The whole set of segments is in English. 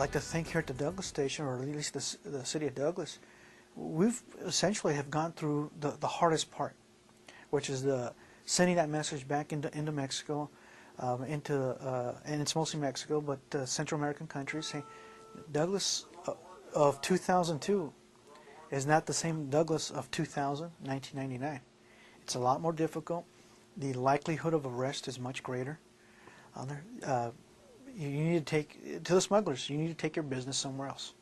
like to think here at the Douglas station, or at least the city of Douglas, we've essentially have gone through the hardest part, which is sending that message back into Mexico, and it's mostly Mexico, but Central American countries, saying Douglas of 2002 is not the same Douglas of 1999. It's a lot more difficult. The likelihood of arrest is much greater. You need to take, to the smugglers, you need to take your business somewhere else.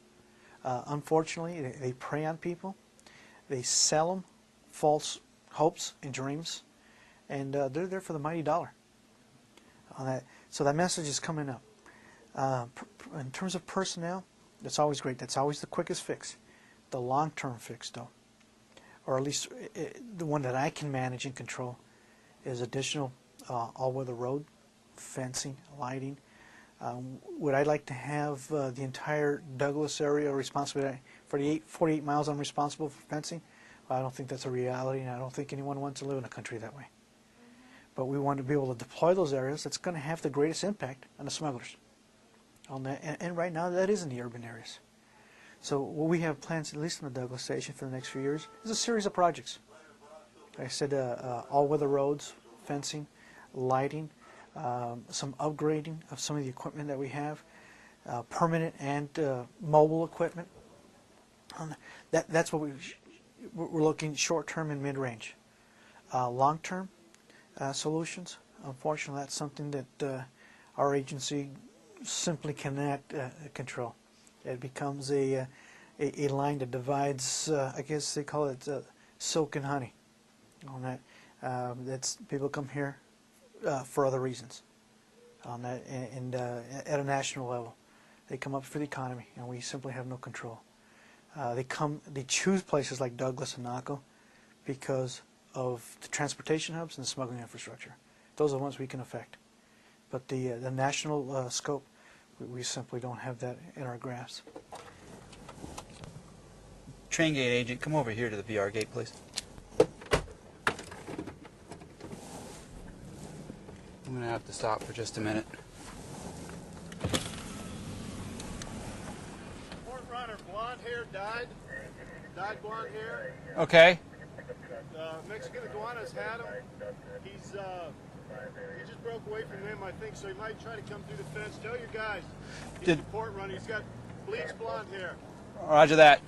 Unfortunately, they prey on people. They sell them false hopes and dreams, and they're there for the mighty dollar. So that message is coming up. In terms of personnel, that's always great. That's always the quickest fix. The long-term fix, though, or at least the one that I can manage and control, is additional all-weather road, fencing, lighting. Would I like to have the entire Douglas area responsible for the 48 miles I'm responsible for fencing? Well, I don't think that's a reality, and I don't think anyone wants to live in a country that way. But we want to be able to deploy those areas that's going to have the greatest impact on the smugglers. And right now, that is in the urban areas. So what we have plans, at least in the Douglas station for the next few years, is a series of projects. Like I said, all-weather roads, fencing, lighting, some upgrading of some of the equipment that we have, permanent and mobile equipment. That's what we're looking short-term and mid-range. Long-term solutions, unfortunately, that's something that our agency simply cannot control. It becomes a line that divides, I guess they call it silk and honey. On that, that's people come here for other reasons. On that, and at a national level, they come up for the economy, and we simply have no control. They choose places like Douglas and Naco because of the transportation hubs and the smuggling infrastructure. Those are the ones we can affect. But the national scope, we simply don't have that in our grasp. Train gate agent, come over here to the VR gate, please. I'm going to have to stop for just a minute. Port runner, blonde hair, dyed blonde hair. Okay. Mexican iguanas had him. He just broke away from them, I think, so he might try to come through the fence. Tell your guys, he's a port runner. He's got bleached blonde hair. Roger that.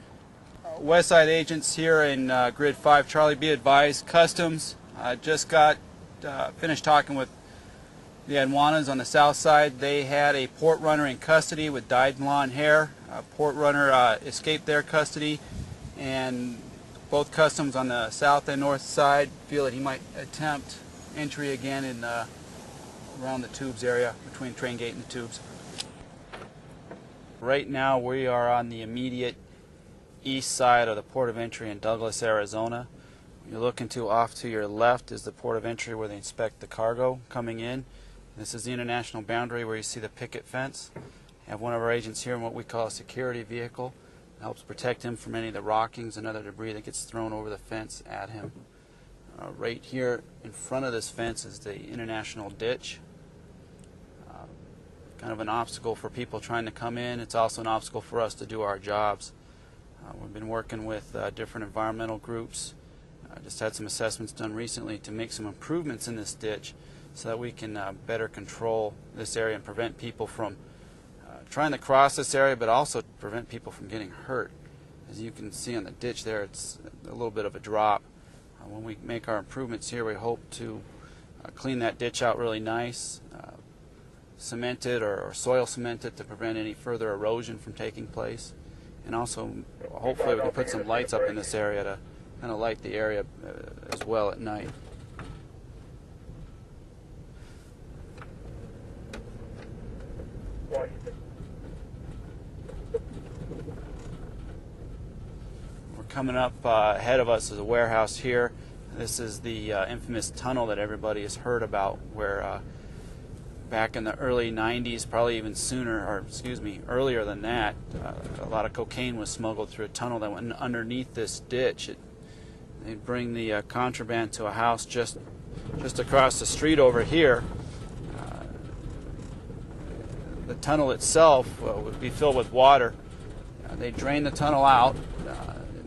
West Side agents here in Grid 5, Charlie, be advised. Customs just got finished talking with the iguanas on the south side. They had a port runner in custody with dyed blonde hair. Port runner escaped their custody, and both customs on the south and north side feel that he might attempt entry again in around the tubes area, between train gate and the tubes. Right now we are on the immediate east side of the port of entry in Douglas, Arizona. You're looking off to your left is the port of entry where they inspect the cargo coming in. This is the international boundary where you see the picket fence. We have one of our agents here in what we call a security vehicle. It helps protect him from any of the rockings and other debris that gets thrown over the fence at him. Right here in front of this fence is the international ditch. Kind of an obstacle for people trying to come in. It's also an obstacle for us to do our jobs. We've been working with different environmental groups. Just had some assessments done recently to make some improvements in this ditch so that we can better control this area and prevent people from trying to cross this area, but also prevent people from getting hurt. As you can see on the ditch there, it's a little bit of a drop. When we make our improvements here, we hope to clean that ditch out really nice, cement it or soil cement it to prevent any further erosion from taking place. And also, hopefully we can put some lights up in this area to kind of light the area as well at night. We're coming up ahead of us is a warehouse here. This is the infamous tunnel that everybody has heard about, where back in the early 90s, probably even sooner, or excuse me, earlier than that, a lot of cocaine was smuggled through a tunnel that went underneath this ditch. They'd bring the contraband to a house just across the street over here. the tunnel itself would be filled with water. They drained the tunnel out.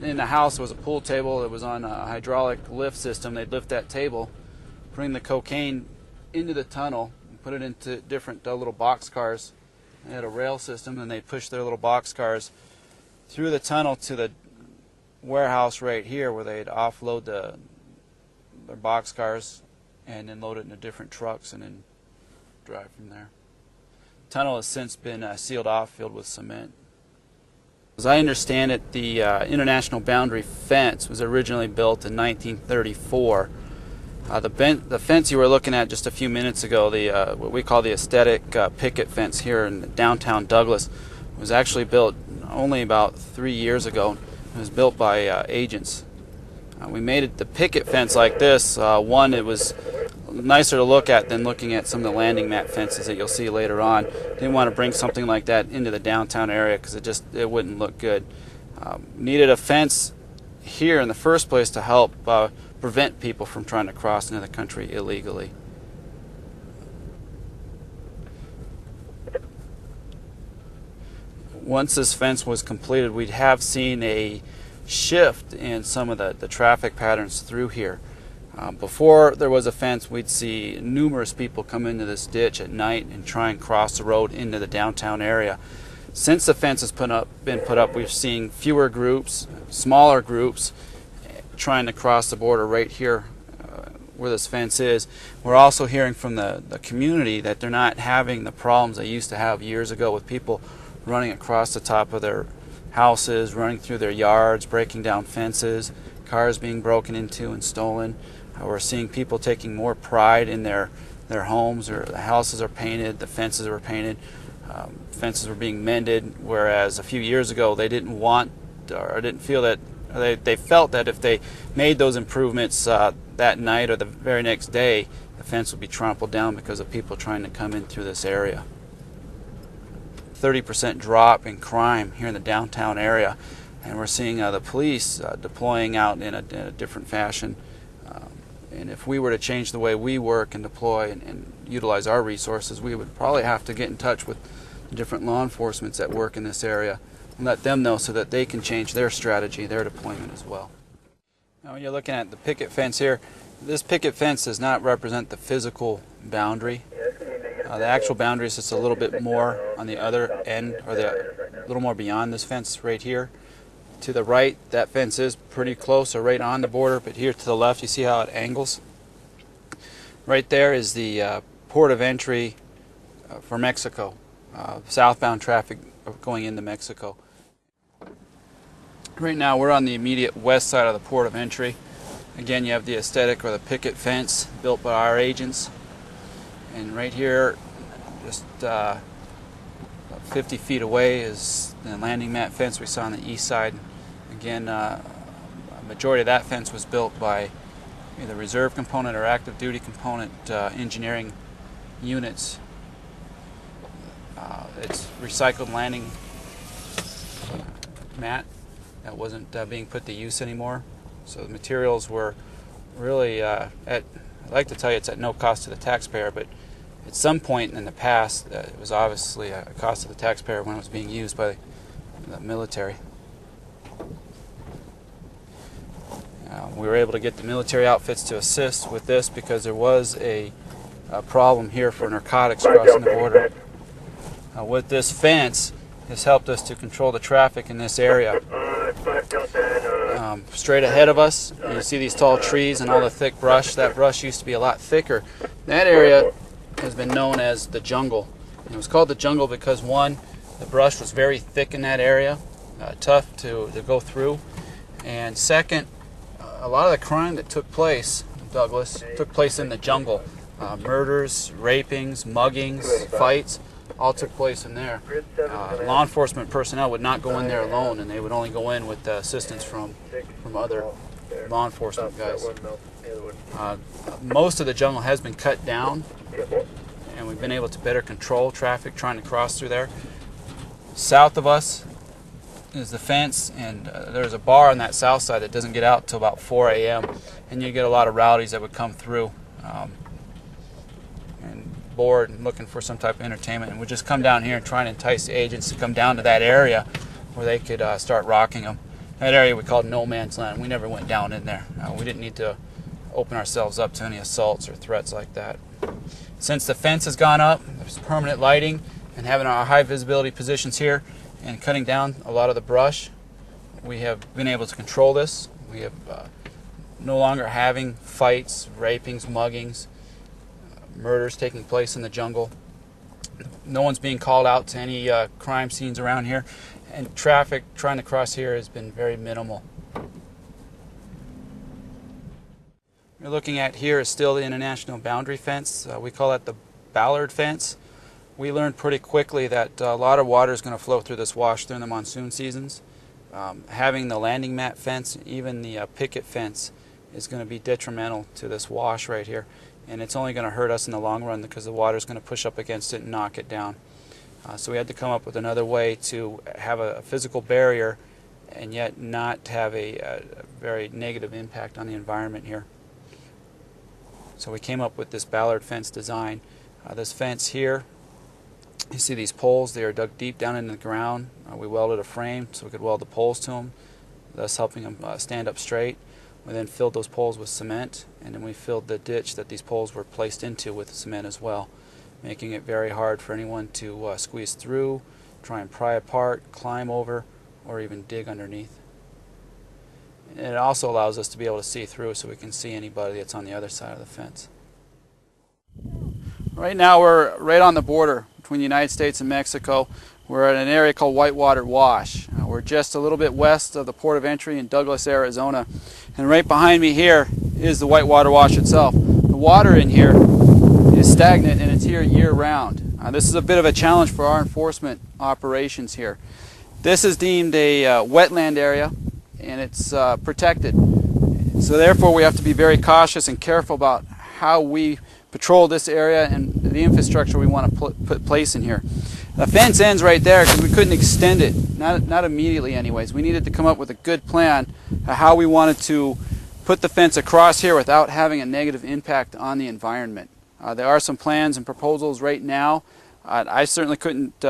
In the house was a pool table that was on a hydraulic lift system. They'd lift that table, bring the cocaine into the tunnel, and put it into different little box cars. They had a rail system, and they'd push their little box cars through the tunnel to the warehouse right here, where they'd offload their box cars and then load it into different trucks and then drive from there. The tunnel has since been sealed off, filled with cement. As I understand it, the international boundary fence was originally built in 1934. The fence you were looking at just a few minutes ago, what we call the aesthetic picket fence here in downtown Douglas, was actually built only about 3 years ago. It was built by agents. We made it the picket fence like this. One, it was nicer to look at than looking at some of the landing mat fences that you'll see later on. Didn't want to bring something like that into the downtown area because it wouldn't look good. Needed a fence here in the first place to help prevent people from trying to cross into the country illegally. Once this fence was completed, we'd have seen a shift in some of the traffic patterns through here. Before there was a fence, we'd see numerous people come into this ditch at night and try and cross the road into the downtown area. Since the fence has been put up, we've seen fewer groups, smaller groups, trying to cross the border right here where this fence is. We're also hearing from the community that they're not having the problems they used to have years ago with people running across the top of their houses, running through their yards, breaking down fences, cars being broken into and stolen. We're seeing people taking more pride in their homes, or the houses are painted, the fences are painted, fences were being mended, whereas a few years ago they didn't want or didn't feel that, they felt that if they made those improvements that night or the very next day, the fence would be trampled down because of people trying to come in through this area. 30% drop in crime here in the downtown area, and we're seeing the police deploying out in a different fashion. And if we were to change the way we work and deploy and utilize our resources, we would probably have to get in touch with the different law enforcements that work in this area and let them know so that they can change their strategy, their deployment as well. Now when you're looking at the picket fence here, this picket fence does not represent the physical boundary. The actual boundary is just a little bit more on the other end, or a little more beyond this fence right here. To the right, that fence is pretty close, or right on the border, but here to the left, you see how it angles? Right there is the port of entry for Mexico, southbound traffic going into Mexico. Right now, we're on the immediate west side of the port of entry. Again, you have the aesthetic or the picket fence built by our agents. And right here, just about 50 feet away, is the landing mat fence we saw on the east side. Again, a majority of that fence was built by either reserve component or active duty component engineering units. It's recycled landing mat that wasn't being put to use anymore. So the materials were really, I'd like to tell you it's at no cost to the taxpayer, but at some point in the past, it was obviously a cost to the taxpayer when it was being used by the military. We were able to get the military outfits to assist with this because there was a problem here for narcotics crossing the border. With this fence, this helped us to control the traffic in this area. Straight ahead of us, you see these tall trees and all the thick brush. That brush used to be a lot thicker. That area has been known as the jungle. And it was called the jungle because, one, the brush was very thick in that area, tough to go through. And second, a lot of the crime that took place in Douglas took place in the jungle. Murders, rapings, muggings, fights, all took place in there. Law enforcement personnel would not go in there alone, and they would only go in with assistance from other law enforcement guys. Most of the jungle has been cut down, and we've been able to better control traffic trying to cross through there. South of us is the fence, and there's a bar on that south side that doesn't get out till about 4 a.m. and you get a lot of rowdies that would come through. And bored and looking for some type of entertainment, and would just come down here and try and entice the agents to come down to that area where they could start rocking them. That area we called no man's land. We never went down in there. We didn't need to open ourselves up to any assaults or threats like that. Since the fence has gone up, there's permanent lighting, and having our high visibility positions here and cutting down a lot of the brush, we have been able to control this. We have no longer having fights, rapings, muggings, murders taking place in the jungle. No one's being called out to any crime scenes around here, and traffic trying to cross here has been very minimal. What you're looking at here is still the international boundary fence. We call that the Ballard fence. We learned pretty quickly that a lot of water is going to flow through this wash during the monsoon seasons. Having the landing mat fence, even the picket fence, is going to be detrimental to this wash right here, and it's only going to hurt us in the long run because the water is going to push up against it and knock it down. So we had to come up with another way to have a physical barrier and yet not have a very negative impact on the environment here. So we came up with this Ballard fence design. This fence here, you see these poles, they are dug deep down into the ground. We welded a frame so we could weld the poles to them, thus helping them stand up straight. We then filled those poles with cement, and then we filled the ditch that these poles were placed into with cement as well, making it very hard for anyone to squeeze through, try and pry apart, climb over, or even dig underneath. And it also allows us to be able to see through so we can see anybody that's on the other side of the fence. Right now we're right on the border between the United States and Mexico. We're at an area called Whitewater Wash. We're just a little bit west of the port of entry in Douglas, Arizona. And right behind me here is the Whitewater Wash itself. The water in here is stagnant and it's here year-round. This is a bit of a challenge for our enforcement operations here. This is deemed a wetland area, and it's protected. So therefore we have to be very cautious and careful about how we patrol this area and the infrastructure we want to put place in here. The fence ends right there because we couldn't extend it, not immediately anyways. We needed to come up with a good plan of how we wanted to put the fence across here without having a negative impact on the environment. There are some plans and proposals right now. I certainly couldn't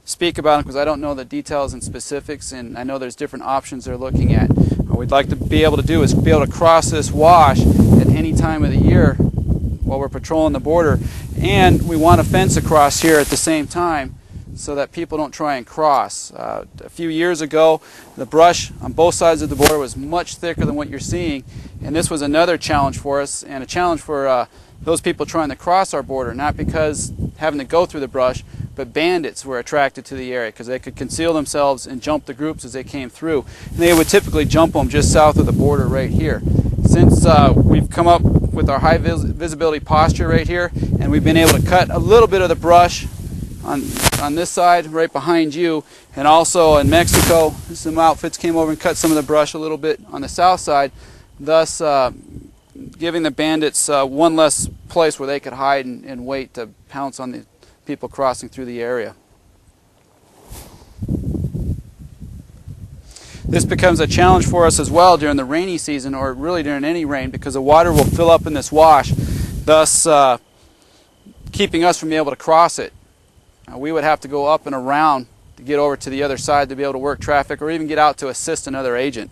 speak about them because I don't know the details and specifics, and I know there's different options they're looking at. What we'd like to be able to do is be able to cross this wash at any time of the year while we're patrolling the border, and we want a fence across here at the same time so that people don't try and cross. A few years ago, the brush on both sides of the border was much thicker than what you're seeing, and this was another challenge for us, and a challenge for those people trying to cross our border, not because having to go through the brush, but bandits were attracted to the area because they could conceal themselves and jump the groups as they came through. And they would typically jump them just south of the border right here. Since we've come up with our high visibility posture right here, and we've been able to cut a little bit of the brush on this side right behind you, and also in Mexico some outfits came over and cut some of the brush a little bit on the south side, thus giving the bandits one less place where they could hide and wait to pounce on the people crossing through the area. This becomes a challenge for us as well during the rainy season, or really during any rain, because the water will fill up in this wash, thus keeping us from being able to cross it. We would have to go up and around to get over to the other side to be able to work traffic, or even get out to assist another agent.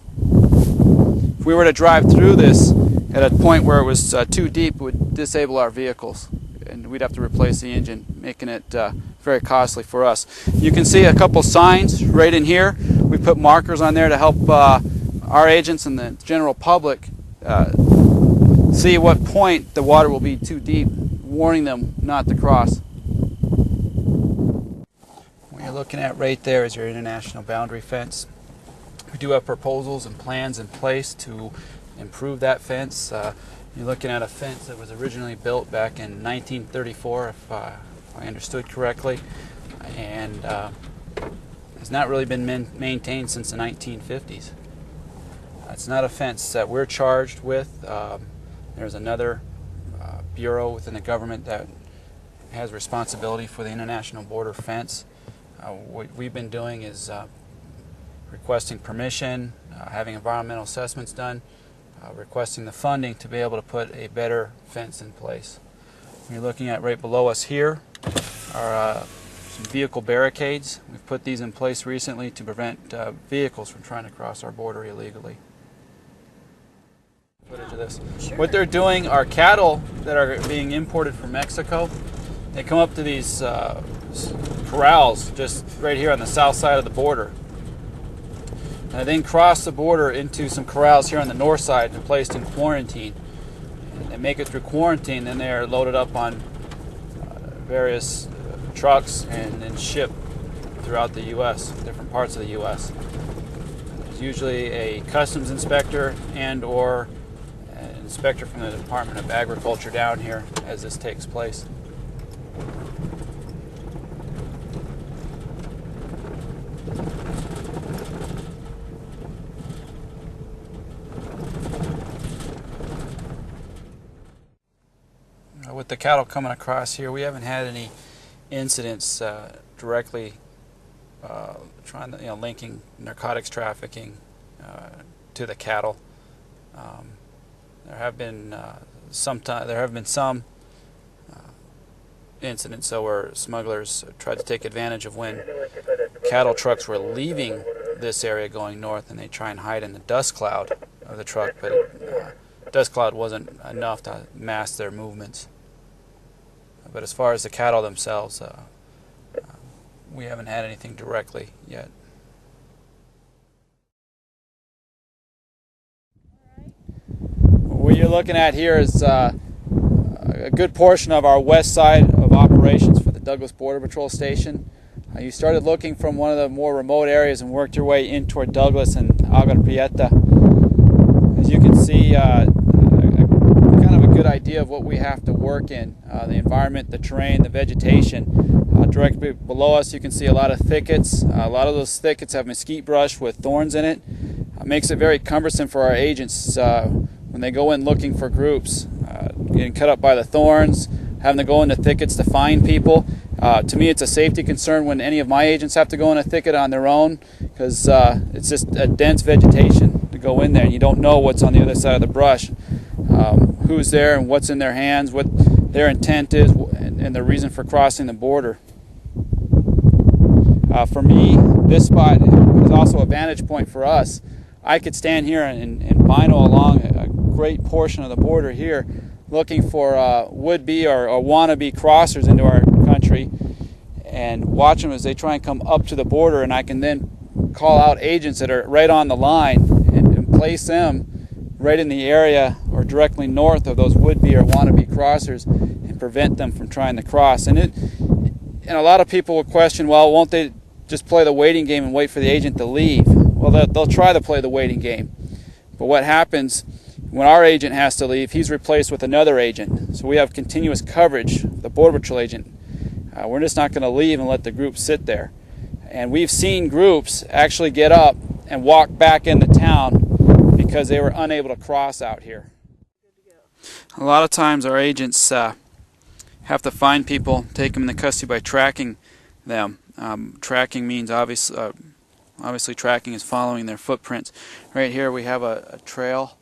If we were to drive through this at a point where it was too deep, it would disable our vehicles, and we'd have to replace the engine, making it very costly for us. You can see a couple signs right in here. We put markers on there to help our agents and the general public see what point the water will be too deep, warning them not to cross. What you're looking at right there is your international boundary fence. We do have proposals and plans in place to improve that fence. You're looking at a fence that was originally built back in 1934, if I understood correctly, and has not really been maintained since the 1950s. It's not a fence that we're charged with. There's another bureau within the government that has responsibility for the international border fence. What we've been doing is requesting permission, having environmental assessments done, requesting the funding to be able to put a better fence in place. You're looking at right below us here are some vehicle barricades. We've put these in place recently to prevent vehicles from trying to cross our border illegally. Footage of this. Sure. What they're doing are cattle that are being imported from Mexico. They come up to these corrals just right here on the south side of the border. And they then cross the border into some corrals here on the north side and placed in quarantine. And they make it through quarantine, then they are loaded up on various trucks and then shipped throughout the U.S., different parts of the U.S. There's usually a customs inspector and or an inspector from the Department of Agriculture down here as this takes place. With the cattle coming across here, we haven't had any incidents directly trying to, linking narcotics trafficking to the cattle. There have been some incidents where smugglers tried to take advantage of when cattle trucks were leaving this area going north, and they try and hide in the dust cloud of the truck, but dust cloud wasn't enough to mask their movements. But as far as the cattle themselves, we haven't had anything directly yet. What you're looking at here is a good portion of our west side of operations for the Douglas Border Patrol Station. You started looking from one of the more remote areas and worked your way in toward Douglas and Agua Prieta. As you can see, kind of a good idea of what we have to work in. The environment, the terrain, the vegetation. Directly below us you can see a lot of thickets. A lot of those thickets have mesquite brush with thorns in it. It makes it very cumbersome for our agents when they go in looking for groups. Getting cut up by the thorns, having to go into thickets to find people. To me, it's a safety concern when any of my agents have to go in a thicket on their own, because it's just a dense vegetation to go in there, and you don't know what's on the other side of the brush, who's there and what's in their hands, what their intent is, and the reason for crossing the border. For me, this spot is also a vantage point for us. I could stand here and bino along a great portion of the border here, looking for would-be or wannabe crossers into our country, and watch them as they try and come up to the border, and I can then call out agents that are right on the line and place them right in the area or directly north of those would-be or wannabe crossers and prevent them from trying to cross. And a lot of people will question, well, won't they just play the waiting game and wait for the agent to leave? Well, they'll try to play the waiting game, but what happens when our agent has to leave, he's replaced with another agent. So we have continuous coverage, the Border Patrol agent. We're just not going to leave and let the group sit there. And we've seen groups actually get up and walk back into town because they were unable to cross out here. A lot of times our agents have to find people, take them into custody by tracking them. Tracking means obviously tracking is following their footprints. Right here we have a trail.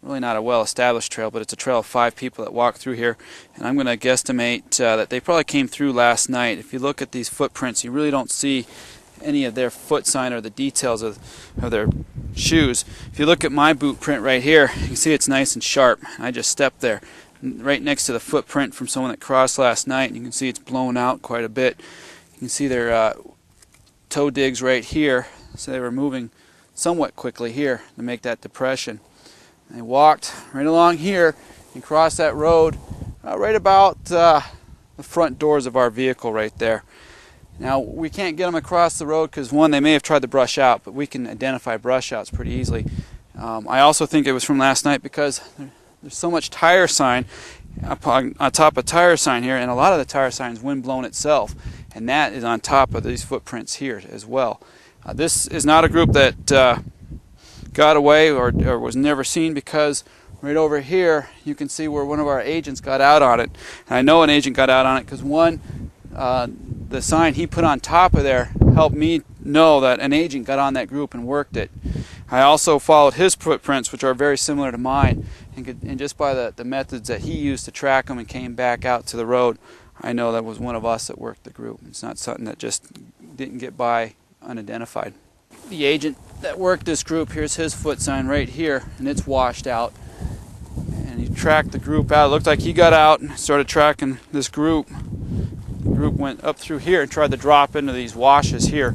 Really not a well-established trail, but it's a trail of 5 people that walk through here, and I'm going to guesstimate that they probably came through last night. If you look at these footprints, you really don't see any of their foot sign or the details of their shoes. If you look at my boot print right here, you can see it's nice and sharp. I just stepped there right next to the footprint from someone that crossed last night, and you can see it's blown out quite a bit. You can see their toe digs right here, so they were moving somewhat quickly here to make that depression. They walked right along here and crossed that road right about the front doors of our vehicle right there. Now, we can't get them across the road because, one, they may have tried to brush out, but we can identify brush outs pretty easily. I also think it was from last night because there's so much tire sign on top of tire sign here, and a lot of the tire sign is wind blown itself, and that is on top of these footprints here as well. This is not a group that got away or was never seen, because right over here you can see where one of our agents got out on it. And I know an agent got out on it because, one, the sign he put on top of there helped me know that an agent got on that group and worked it. I also followed his footprints, which are very similar to mine, and just by the methods that he used to track them and came back out to the road, I know that was one of us that worked the group. It's not something that just didn't get by unidentified. The agent that worked this group, here's his foot sign right here, and it's washed out. And he tracked the group out. It looked like he got out and started tracking this group. The group went up through here and tried to drop into these washes here.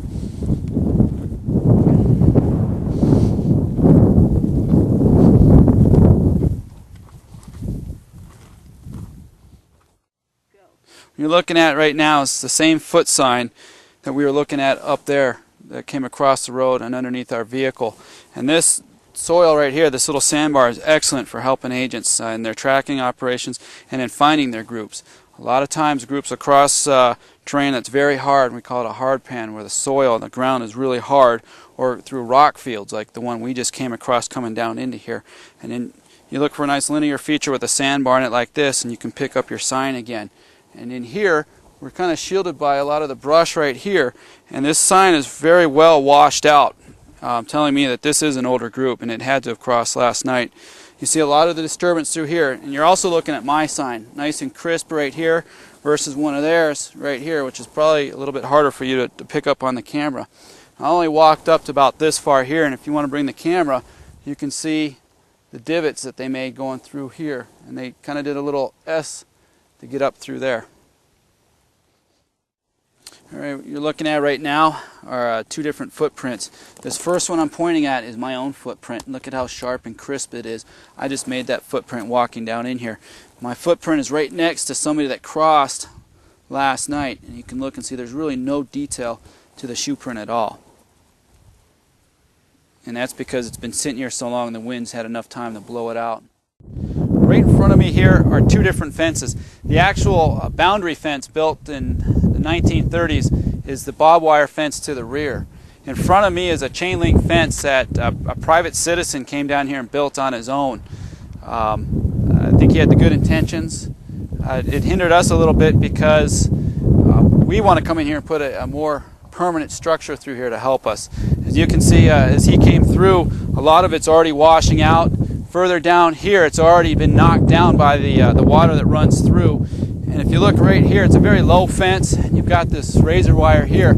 You're looking at right now is the same foot sign that we were looking at up there that came across the road and underneath our vehicle. And this soil right here, this little sandbar, is excellent for helping agents in their tracking operations and in finding their groups. A lot of times groups across terrain that's very hard, and we call it a hard pan, where the soil and the ground is really hard, or through rock fields like the one we just came across coming down into here. And then you look for a nice linear feature with a sandbar in it like this, and you can pick up your sign again. And in here, we're kind of shielded by a lot of the brush right here, and this sign is very well washed out, telling me that this is an older group and it had to have crossed last night. You see a lot of the disturbance through here, and you're also looking at my sign, nice and crisp right here versus one of theirs right here, which is probably a little bit harder for you to pick up on the camera. I only walked up to about this far here, and if you want to bring the camera, you can see the divots that they made going through here, and they kind of did a little S to get up through there. All right, what you're looking at right now are two different footprints. This first one I'm pointing at is my own footprint. Look at how sharp and crisp it is. I just made that footprint walking down in here. My footprint is right next to somebody that crossed last night, and you can look and see there's really no detail to the shoe print at all. And that's because it's been sitting here so long the wind's had enough time to blow it out. Right in front of me here are two different fences. The actual boundary fence built in the 1930s is the barbed wire fence to the rear. In front of me is a chain link fence that a private citizen came down here and built on his own. I think he had the good intentions. It hindered us a little bit because we want to come in here and put a more permanent structure through here to help us. As you can see, as he came through, a lot of it's already washing out. Further down here, it's already been knocked down by the water that runs through. And if you look right here, it's a very low fence. You've got this razor wire here.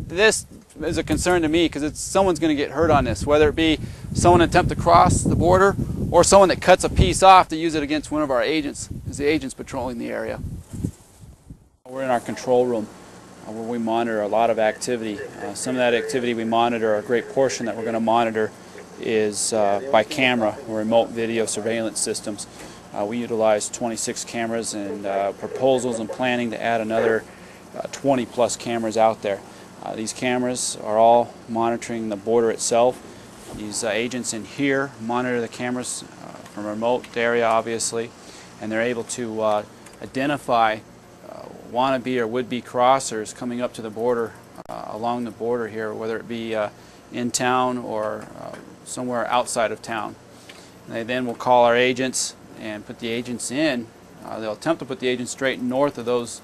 This is a concern to me because someone's going to get hurt on this, whether it be someone attempt to cross the border or someone that cuts a piece off to use it against one of our agents, as the agent's patrolling the area. We're in our control room where we monitor a lot of activity. Some of that activity we monitor, a great portion that we're going to monitor, is by camera or remote video surveillance systems. We utilize 26 cameras and proposals and planning to add another 20 plus cameras out there. These cameras are all monitoring the border itself. These agents in here monitor the cameras from a remote area, obviously, and they're able to identify wannabe or would-be crossers coming up to the border, along the border here, whether it be in town or somewhere outside of town. And they then will call our agents and put the agents in. They'll attempt to put the agents straight north of those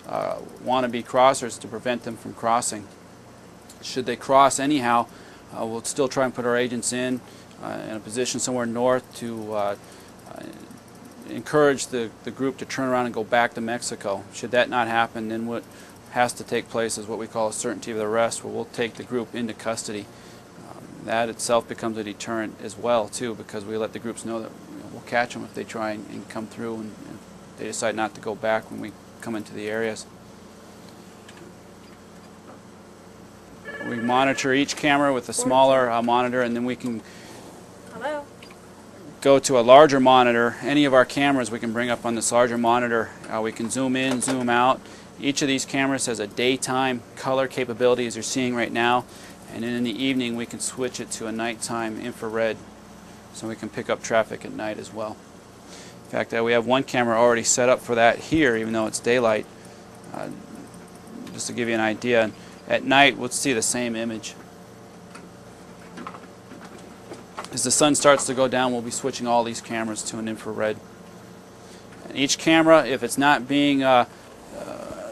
wannabe crossers to prevent them from crossing. Should they cross anyhow, we'll still try and put our agents in a position somewhere north to encourage the group to turn around and go back to Mexico. Should that not happen, then what has to take place is what we call a certainty of arrest, where we'll take the group into custody. That itself becomes a deterrent as well, too, because we let the groups know that we'll catch them if they try and come through, and if they decide not to go back when we come into the areas. We monitor each camera with a smaller monitor, and then we can go to a larger monitor. Any of our cameras we can bring up on this larger monitor. We can zoom in, zoom out. Each of these cameras has a daytime color capability, as you're seeing right now, and then in the evening we can switch it to a nighttime infrared, so we can pick up traffic at night as well. In fact, we have one camera already set up for that here, even though it's daylight, just to give you an idea. At night we'll see the same image. As the sun starts to go down, we'll be switching all these cameras to an infrared. And each camera, if it's not being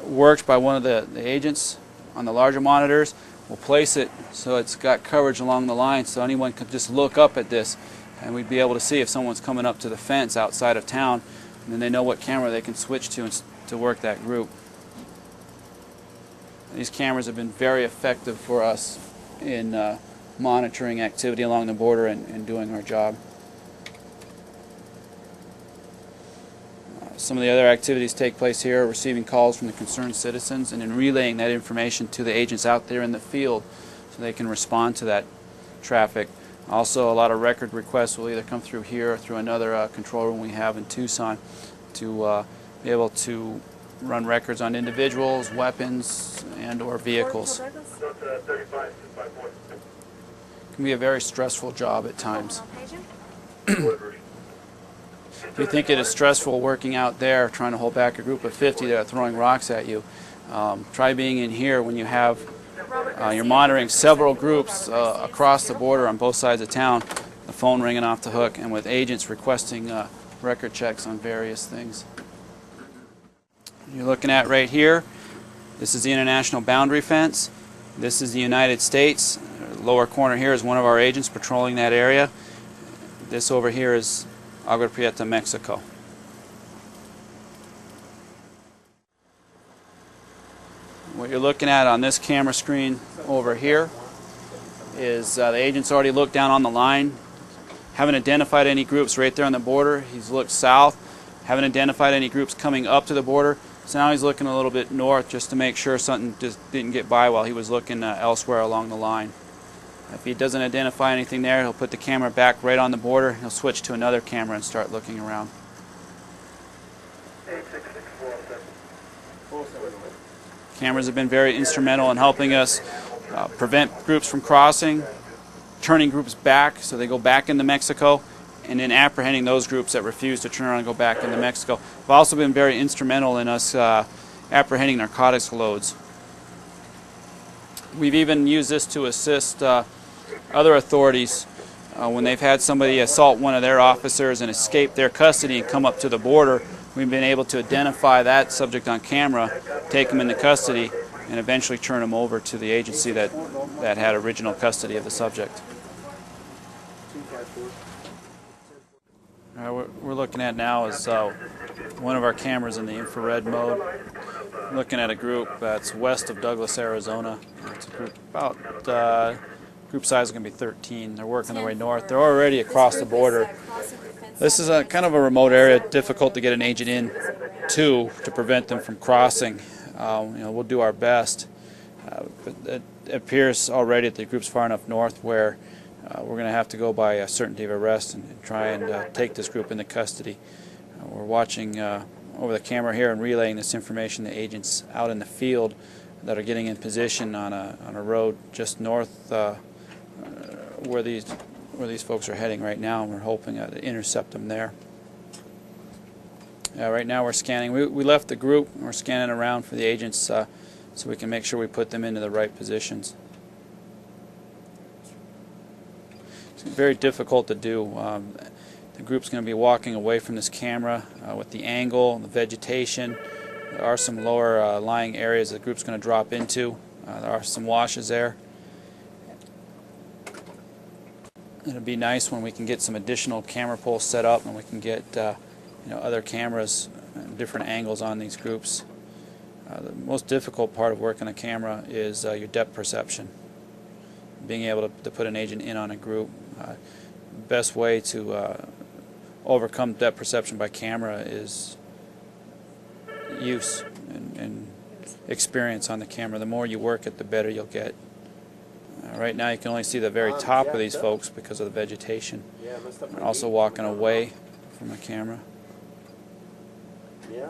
worked by one of the agents on the larger monitors, we'll place it so it's got coverage along the line, so anyone can just look up at this and we'd be able to see if someone's coming up to the fence outside of town, and then they know what camera they can switch to to work that group. These cameras have been very effective for us in monitoring activity along the border and doing our job. Some of the other activities take place here, receiving calls from the concerned citizens and in relaying that information to the agents out there in the field so they can respond to that traffic. Also, a lot of record requests will either come through here or through another control room we have in Tucson to be able to run records on individuals, weapons, and or vehicles. It can be a very stressful job at times. If you think it is stressful working out there trying to hold back a group of 50 that are throwing rocks at you, try being in here when you have you're monitoring several groups across the border on both sides of town, the phone ringing off the hook, and with agents requesting record checks on various things. You're looking at right here, this is the international boundary fence. This is the United States. Lower corner here is one of our agents patrolling that area. This over here is Agua Prieta, Mexico. What you're looking at on this camera screen over here is the agent's already looked down on the line. Haven't identified any groups right there on the border. He's looked south. Haven't identified any groups coming up to the border. So now he's looking a little bit north just to make sure something just didn't get by while he was looking elsewhere along the line. If he doesn't identify anything there, he'll put the camera back right on the border. He'll switch to another camera and start looking around. Cameras have been very instrumental in helping us prevent groups from crossing, turning groups back so they go back into Mexico, and then apprehending those groups that refuse to turn around and go back into Mexico. They've also been very instrumental in us apprehending narcotics loads. We've even used this to assist other authorities when they've had somebody assault one of their officers and escape their custody and come up to the border. We've been able to identify that subject on camera, take them into custody, and eventually turn them over to the agency that had original custody of the subject. What we're looking at now is one of our cameras in the infrared mode. Looking at a group that's west of Douglas, Arizona. It's a group about group size is going to be 13. They're working their way north. They're already across the border. This is a kind of a remote area, difficult to get an agent in to prevent them from crossing. We'll do our best, but it appears already that the group's far enough north where we're going to have to go by a certainty of arrest and try and take this group into custody. We're watching over the camera here and relaying this information to agents out in the field that are getting in position on a road just north where these folks are heading right now, and we're hoping to intercept them there. Right now we're scanning. We left the group and we're scanning around for the agents so we can make sure we put them into the right positions. It's very difficult to do. The group's going to be walking away from this camera with the angle, the vegetation. There are some lower lying areas the group's going to drop into. There are some washes there. It'll be nice when we can get some additional camera poles set up and we can get other cameras and different angles on these groups. The most difficult part of working a camera is your depth perception. Being able to put an agent in on a group. The best way to overcome depth perception by camera is use and experience on the camera. The more you work it, the better you'll get. Right now you can only see the very top of these folks because of the vegetation. They're also walking away from the camera. Yeah,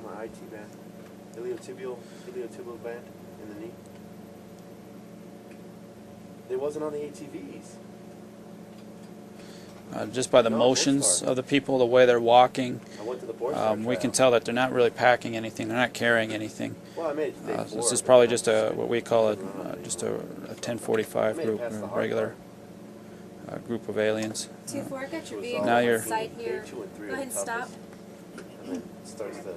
my IT band. Iliotibial band in the knee. It wasn't on the ATVs. Just by the motions of the people, the way they're walking, I went to the we can tell that they're not really packing anything. They're not carrying anything. Well, I made it This is probably just what we call just a 1045 group, a regular group of aliens. 2-4, I got your vehicle Now you're site here. Go ahead and stop. And then it starts to,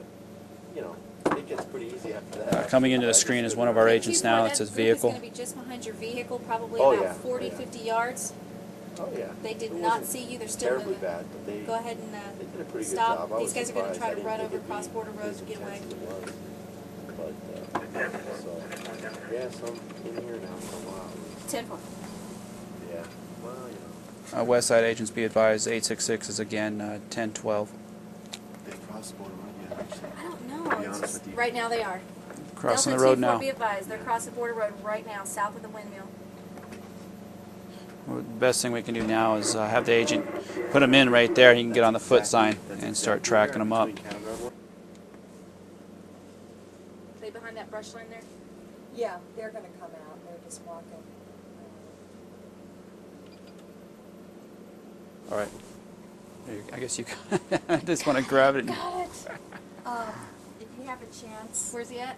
it gets pretty easy after that. coming into the screen is one of our agents now. It's his vehicle. It's going to be just behind your vehicle, probably Oh, about yeah. 40, 50 yards. Oh yeah. They did It not wasn't see you. They're still terribly moving. bad, but they Go ahead and did a pretty stop. good job. I These was guys are going to surprised. try I to didn't run think over it'd be cross-border roads as and get away. intense as it was. But so yeah, so I'm in here now for a while. 10-4. Yeah. Well, you know. West Side agents be advised, 866 is again 1012. They cross the border right yet, actually. I don't To know. be It's honest just, with you. right now they are. Crossing the Delta road 2-4, now. be advised. They're crossing border road right now, south of the windmill. Well, the best thing we can do now is have the agent put them in right there. He can get on the foot sign and start tracking them up. They behind that brush line there? Yeah, they're gonna come out, they're just walking. All right. I guess you I just want to grab it. Got it. If you have a chance, Where's he at?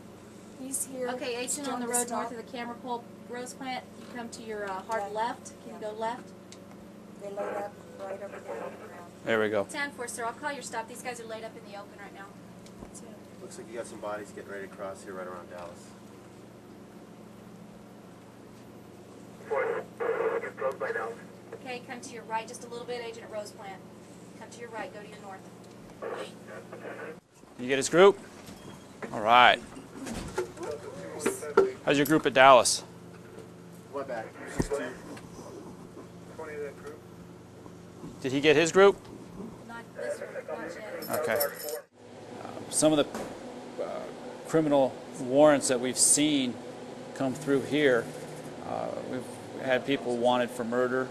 he's here. Okay, agent Still on the to road stop. north of the camera pole rose plant. You come to your hard Yeah. left. Can you Yeah. go left? They load up right over there on the ground. There we go. 10-4, sir. I'll call your stop. These guys are laid up in the open right now. Looks like you got some bodies getting ready to cross here right around Dallas. Okay, come to your right just a little bit, agent at Rose Plant. Come to your right, go to your north. You get his group? All right. How's your group at Dallas? What back? Did he get his group? Not this one, not yet. Okay. Some of the criminal warrants that we've seen come through here, we've had people wanted for murder.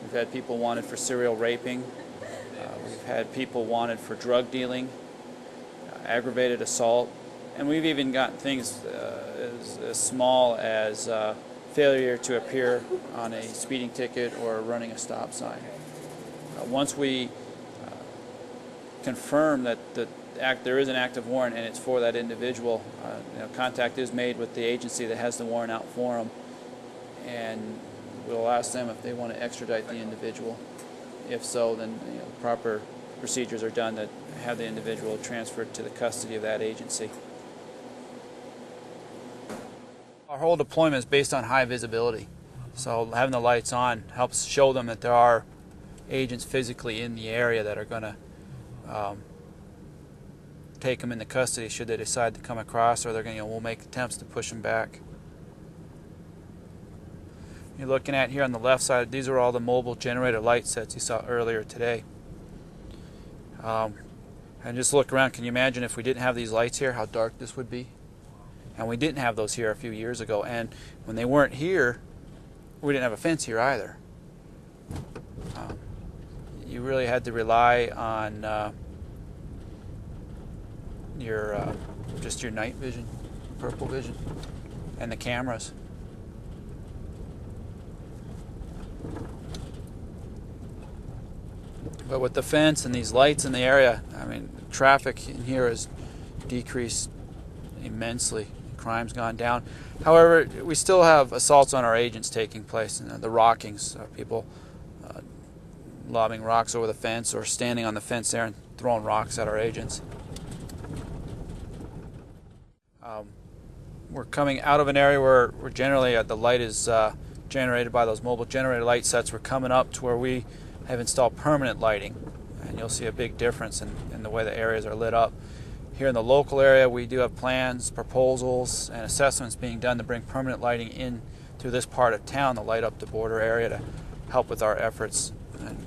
We've had people wanted for serial raping. We've had people wanted for drug dealing, aggravated assault, and we've even gotten things as small as failure to appear on a speeding ticket or running a stop sign. Once we confirm that there is an active warrant and it's for that individual, contact is made with the agency that has the warrant out for them, and we'll ask them if they want to extradite the individual. If so, then proper procedures are done that have the individual transferred to the custody of that agency. Our whole deployment is based on high visibility, so having the lights on helps show them that there are agents physically in the area that are going to take them into custody should they decide to come across, or they're going to we'll make attempts to push them back. You're looking at here on the left side, these are all the mobile generator light sets you saw earlier today. And just look around, can you imagine if we didn't have these lights here, how dark this would be? And we didn't have those here a few years ago, and when they weren't here, we didn't have a fence here either. You really had to rely on just your night vision, purple vision, and the cameras. But with the fence and these lights in the area, I mean, traffic in here has decreased immensely. Crime's gone down. However, we still have assaults on our agents taking place, and the rockings, people lobbing rocks over the fence or standing on the fence there and throwing rocks at our agents. We're coming out of an area where generally the light is generated by those mobile generator light sets. We're coming up to where we have installed permanent lighting, and you'll see a big difference in the way the areas are lit up. Here in the local area, we do have plans, proposals, and assessments being done to bring permanent lighting in to this part of town to light up the border area to help with our efforts in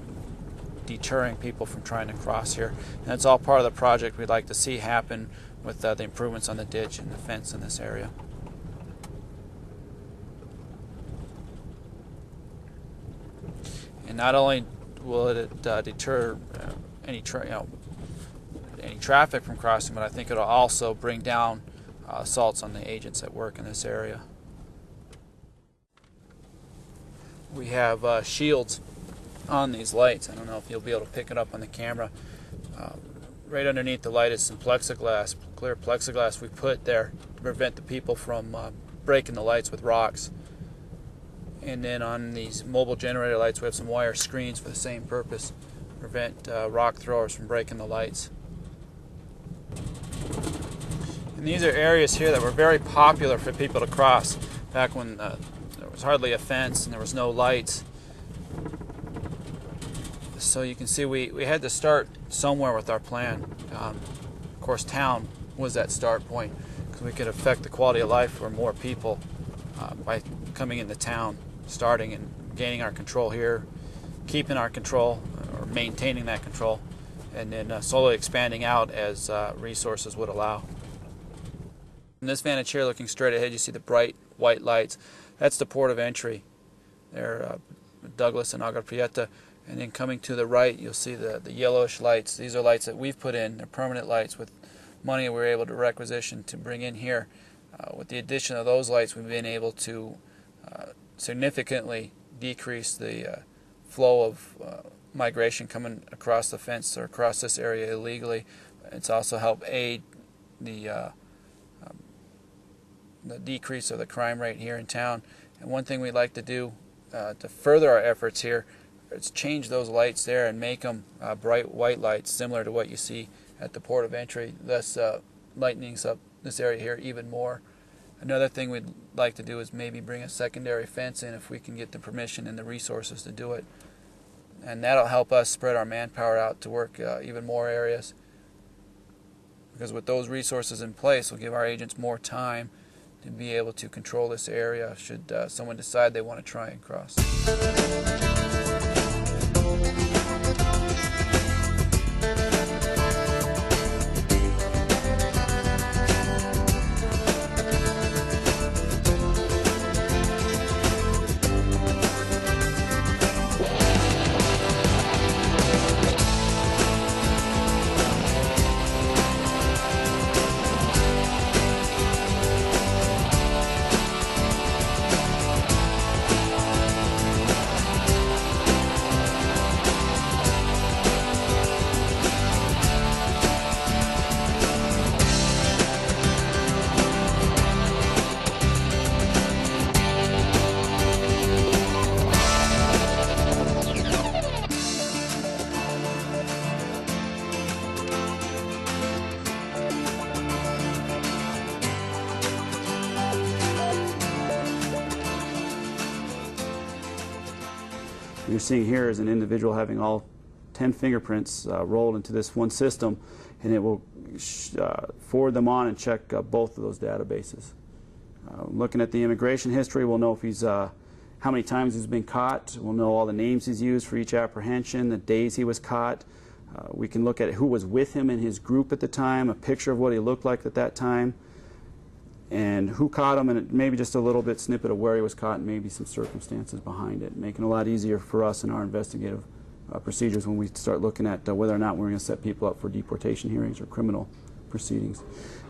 deterring people from trying to cross here. And that's all part of the project we'd like to see happen with the improvements on the ditch and the fence in this area. And not only will it deter any traffic from crossing, but I think it'll also bring down assaults on the agents that work in this area. We have shields on these lights. I don't know if you'll be able to pick it up on the camera. Right underneath the light is some plexiglass, clear plexiglass we put there to prevent the people from breaking the lights with rocks. And then on these mobile generator lights, we have some wire screens for the same purpose, prevent rock throwers from breaking the lights. And these are areas here that were very popular for people to cross back when there was hardly a fence and there was no lights. So you can see we had to start somewhere with our plan. Of course, town was that start point because we could affect the quality of life for more people by coming into town, starting and gaining our control here, keeping our control or maintaining that control, and then slowly expanding out as resources would allow. From this vantage here, looking straight ahead, you see the bright white lights. That's the port of entry. They're Douglas and Agua Prieta. And then coming to the right, you'll see the yellowish lights. These are lights that we've put in. They're permanent lights with money we were able to requisition to bring in here. With the addition of those lights, we've been able to significantly decrease the flow of migration coming across the fence or across this area illegally. It's also helped aid the decrease of the crime rate here in town. And one thing we'd like to do to further our efforts here is change those lights there and make them bright white lights similar to what you see at the port of entry, thus lightening up this area here even more. Another thing we'd like to do is maybe bring a secondary fence in if we can get the permission and the resources to do it. And that'll help us spread our manpower out to work even more areas. Because with those resources in place, we'll give our agents more time to be able to control this area should someone decide they want to try and cross. You're seeing here is an individual having all 10 fingerprints rolled into this one system, and it will forward them on and check both of those databases. Looking at the immigration history, we'll know if he's how many times he's been caught. We'll know all the names he's used for each apprehension, the days he was caught. We can look at who was with him in his group at the time, a picture of what he looked like at that time, and who caught him, and maybe just a little bit snippet of where he was caught and maybe some circumstances behind it, making it a lot easier for us in our investigative procedures when we start looking at whether or not we're going to set people up for deportation hearings or criminal proceedings.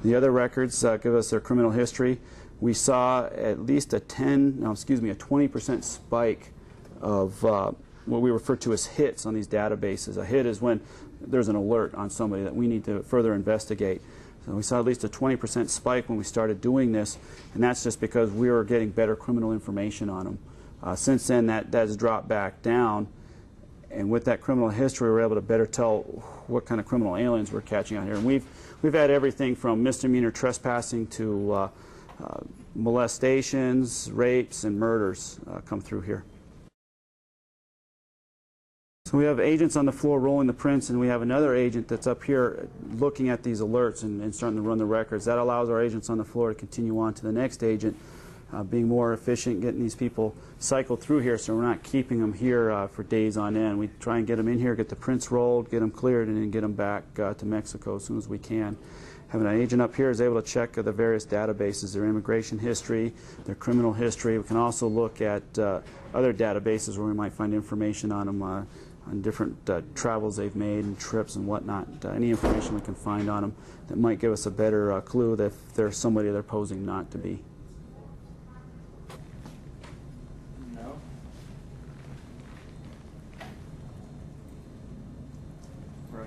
The other records give us their criminal history. We saw at least a 20% spike of what we refer to as hits on these databases. A hit is when there's an alert on somebody that we need to further investigate. So we saw at least a 20% spike when we started doing this, and that's just because we were getting better criminal information on them. Since then, that has dropped back down, and with that criminal history, we're able to better tell what kind of criminal aliens we're catching out here. And we've had everything from misdemeanor trespassing to molestations, rapes, and murders come through here. So we have agents on the floor rolling the prints, and we have another agent that's up here looking at these alerts and starting to run the records. That allows our agents on the floor to continue on to the next agent, being more efficient, getting these people cycled through here so we're not keeping them here for days on end. We try and get them in here, get the prints rolled, get them cleared, and then get them back to Mexico as soon as we can. Having an agent up here is able to check the various databases, their immigration history, their criminal history. We can also look at other databases where we might find information on them, on different travels they've made and trips and whatnot. Any information we can find on them that might give us a better clue that if they're somebody they're posing not to be. No. Right.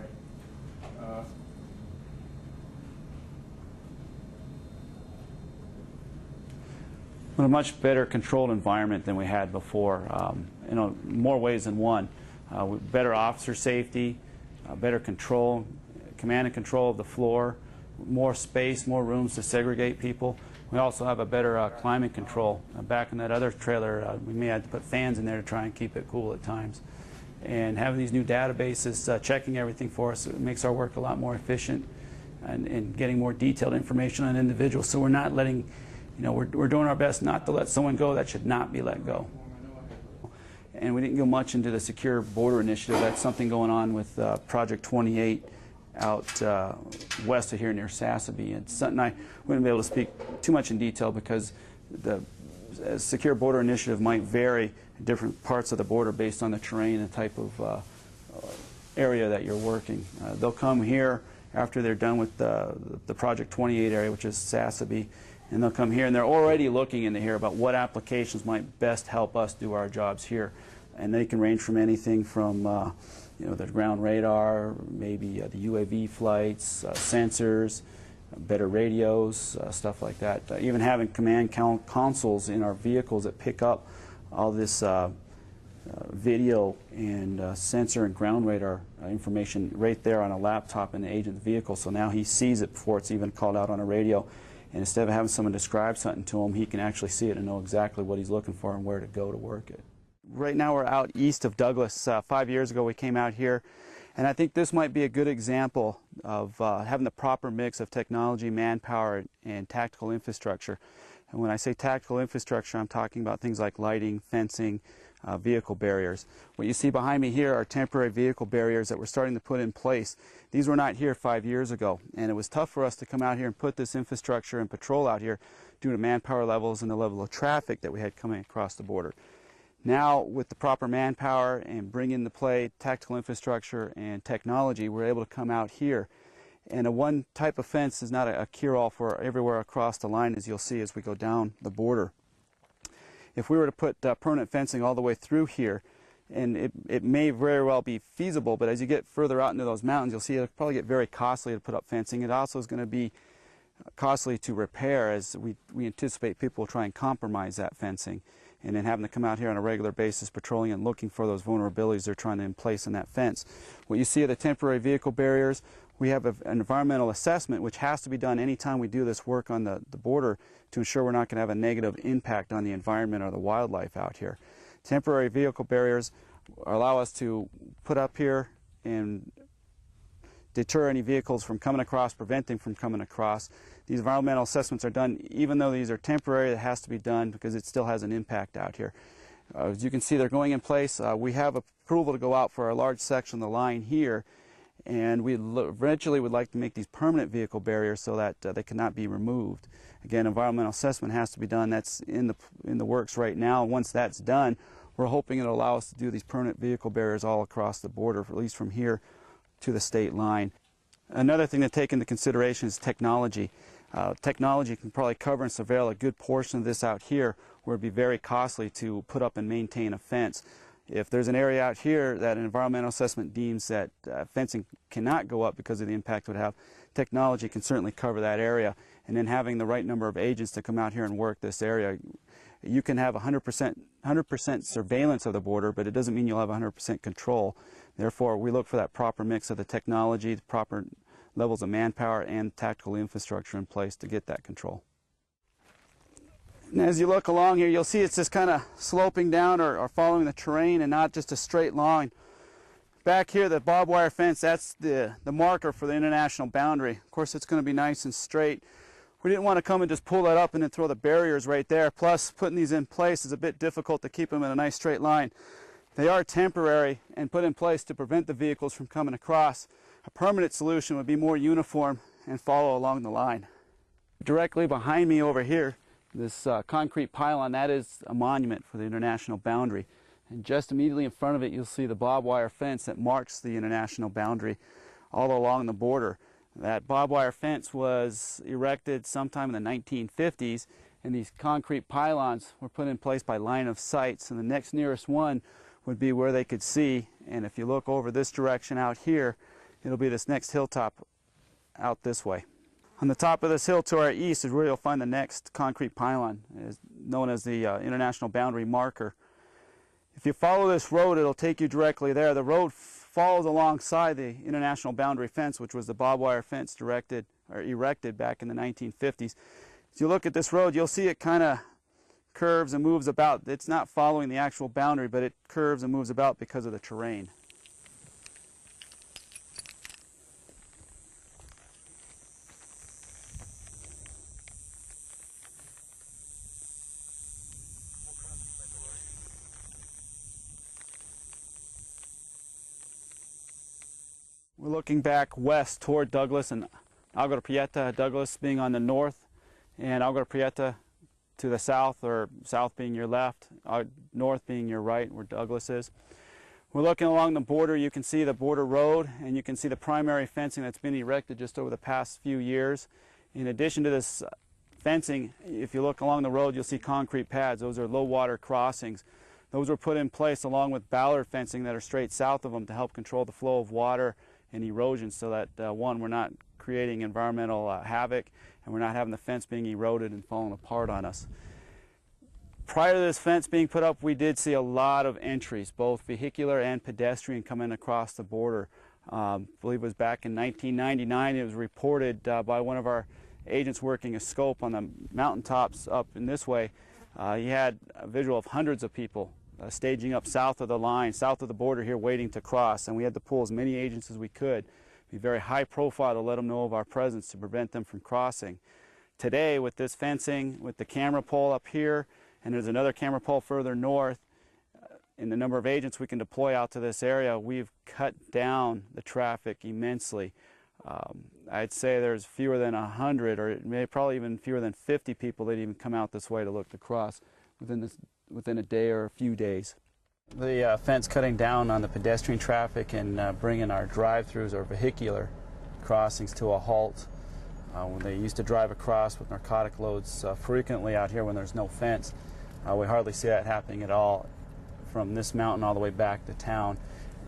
A much better controlled environment than we had before, in more ways than one. With better officer safety, better control, command and control of the floor, more space, more rooms to segregate people. We also have a better climate control. Back in that other trailer, we may have to put fans in there to try and keep it cool at times. And having these new databases checking everything for us, it makes our work a lot more efficient and getting more detailed information on individuals. So we're not letting, we're doing our best not to let someone go that should not be let go. And we didn't go much into the Secure Border Initiative. That's something going on with Project 28 out west of here near Sassabee. It's something I wouldn't be able to speak too much in detail because the Secure Border Initiative might vary in different parts of the border based on the terrain and the type of area that you're working. They'll come here after they're done with the Project 28 area, which is Sassabee, and they'll come here and they're already looking into here about what applications might best help us do our jobs here. And they can range from anything from the ground radar, maybe the UAV flights, sensors, better radios, stuff like that. Even having command consoles in our vehicles that pick up all this video and sensor and ground radar information right there on a laptop in the agent's vehicle. So now he sees it before it's even called out on a radio. And instead of having someone describe something to him, he can actually see it and know exactly what he's looking for and where to go to work it. Right now we're out east of Douglas. 5 years ago we came out here, and I think this might be a good example of having the proper mix of technology, manpower, and tactical infrastructure. And when I say tactical infrastructure, I'm talking about things like lighting, fencing, vehicle barriers. What you see behind me here are temporary vehicle barriers that we're starting to put in place. These were not here 5 years ago, and it was tough for us to come out here and put this infrastructure and patrol out here due to manpower levels and the level of traffic that we had coming across the border. Now, with the proper manpower and bring into play tactical infrastructure and technology, we're able to come out here. And a one type of fence is not a cure-all for everywhere across the line, as you'll see as we go down the border. If we were to put permanent fencing all the way through here, and it may very well be feasible, but as you get further out into those mountains, you'll see it'll probably get very costly to put up fencing. It also is going to be costly to repair, as we anticipate people will try and compromise that fencing. And then having to come out here on a regular basis patrolling and looking for those vulnerabilities they're trying to in place in that fence. What you see are the temporary vehicle barriers. We have an environmental assessment which has to be done anytime we do this work on the border to ensure we're not going to have a negative impact on the environment or the wildlife out here. Temporary vehicle barriers allow us to put up here and deter any vehicles from coming across, prevent them from coming across. These environmental assessments are done, even though these are temporary, it has to be done because it still has an impact out here. As you can see, they're going in place. We have approval to go out for a large section of the line here, and we eventually would like to make these permanent vehicle barriers so that they cannot be removed. Again, environmental assessment has to be done. That's in the works right now. Once that's done, we're hoping it'll allow us to do these permanent vehicle barriers all across the border, at least from here to the state line. Another thing to take into consideration is technology. Technology can probably cover and surveil a good portion of this out here where it'd be very costly to put up and maintain a fence. If there's an area out here that an environmental assessment deems that fencing cannot go up because of the impact it would have, technology can certainly cover that area. And then having the right number of agents to come out here and work this area, you can have 100% surveillance of the border, but it doesn't mean you'll have 100% control. Therefore, we look for that proper mix of the technology, the proper levels of manpower, and tactical infrastructure in place to get that control. And as you look along here, you'll see it's just kind of sloping down or following the terrain and not just a straight line. Back here, the barbed wire fence, that's the marker for the international boundary. Of course, it's going to be nice and straight. We didn't want to come and just pull that up and then throw the barriers right there. Plus, putting these in place is a bit difficult to keep them in a nice straight line. They are temporary and put in place to prevent the vehicles from coming across. A permanent solution would be more uniform and follow along the line. Directly behind me over here, this concrete pylon, that is a monument for the international boundary. And just immediately in front of it, you'll see the barbed wire fence that marks the international boundary all along the border. That barbed wire fence was erected sometime in the 1950s, and these concrete pylons were put in place by line of sight. And the next nearest one would be where they could see. And if you look over this direction out here, it'll be this next hilltop out this way. On the top of this hill to our east is where you'll find the next concrete pylon, known as the international boundary marker. If you follow this road, it'll take you directly there. The road follows alongside the international boundary fence, which was the barbed wire fence erected back in the 1950s. As you look at this road, you'll see it kind of curves and moves about. It's not following the actual boundary, but it curves and moves about because of the terrain. We're looking back west toward Douglas and Agua Prieta, Douglas being on the north and Agua Prieta to the south, or south being your left, north being your right, where Douglas is. We're looking along the border. You can see the border road, and you can see the primary fencing that's been erected just over the past few years. In addition to this fencing, if you look along the road, you'll see concrete pads. Those are low water crossings. Those were put in place along with ballard fencing that are straight south of them to help control the flow of water and erosion, so that one, we're not creating environmental havoc, and we're not having the fence being eroded and falling apart on us. Prior to this fence being put up, we did see a lot of entries, both vehicular and pedestrian, coming across the border. I believe it was back in 1999. It was reported by one of our agents working a scope on the mountaintops up in this way. He had a visual of hundreds of people staging up south of the line, south of the border here, waiting to cross, and we had to pull as many agents as we could. Be very high profile to let them know of our presence to prevent them from crossing. Today, with this fencing, with the camera pole up here, and there's another camera pole further north, in the number of agents we can deploy out to this area, we've cut down the traffic immensely. I'd say there's fewer than 100, or maybe probably even fewer than 50 people that even come out this way to look to cross within a day or a few days. The fence cutting down on the pedestrian traffic and bringing our drive-throughs or vehicular crossings to a halt. When they used to drive across with narcotic loads frequently out here when there's no fence, we hardly see that happening at all from this mountain all the way back to town.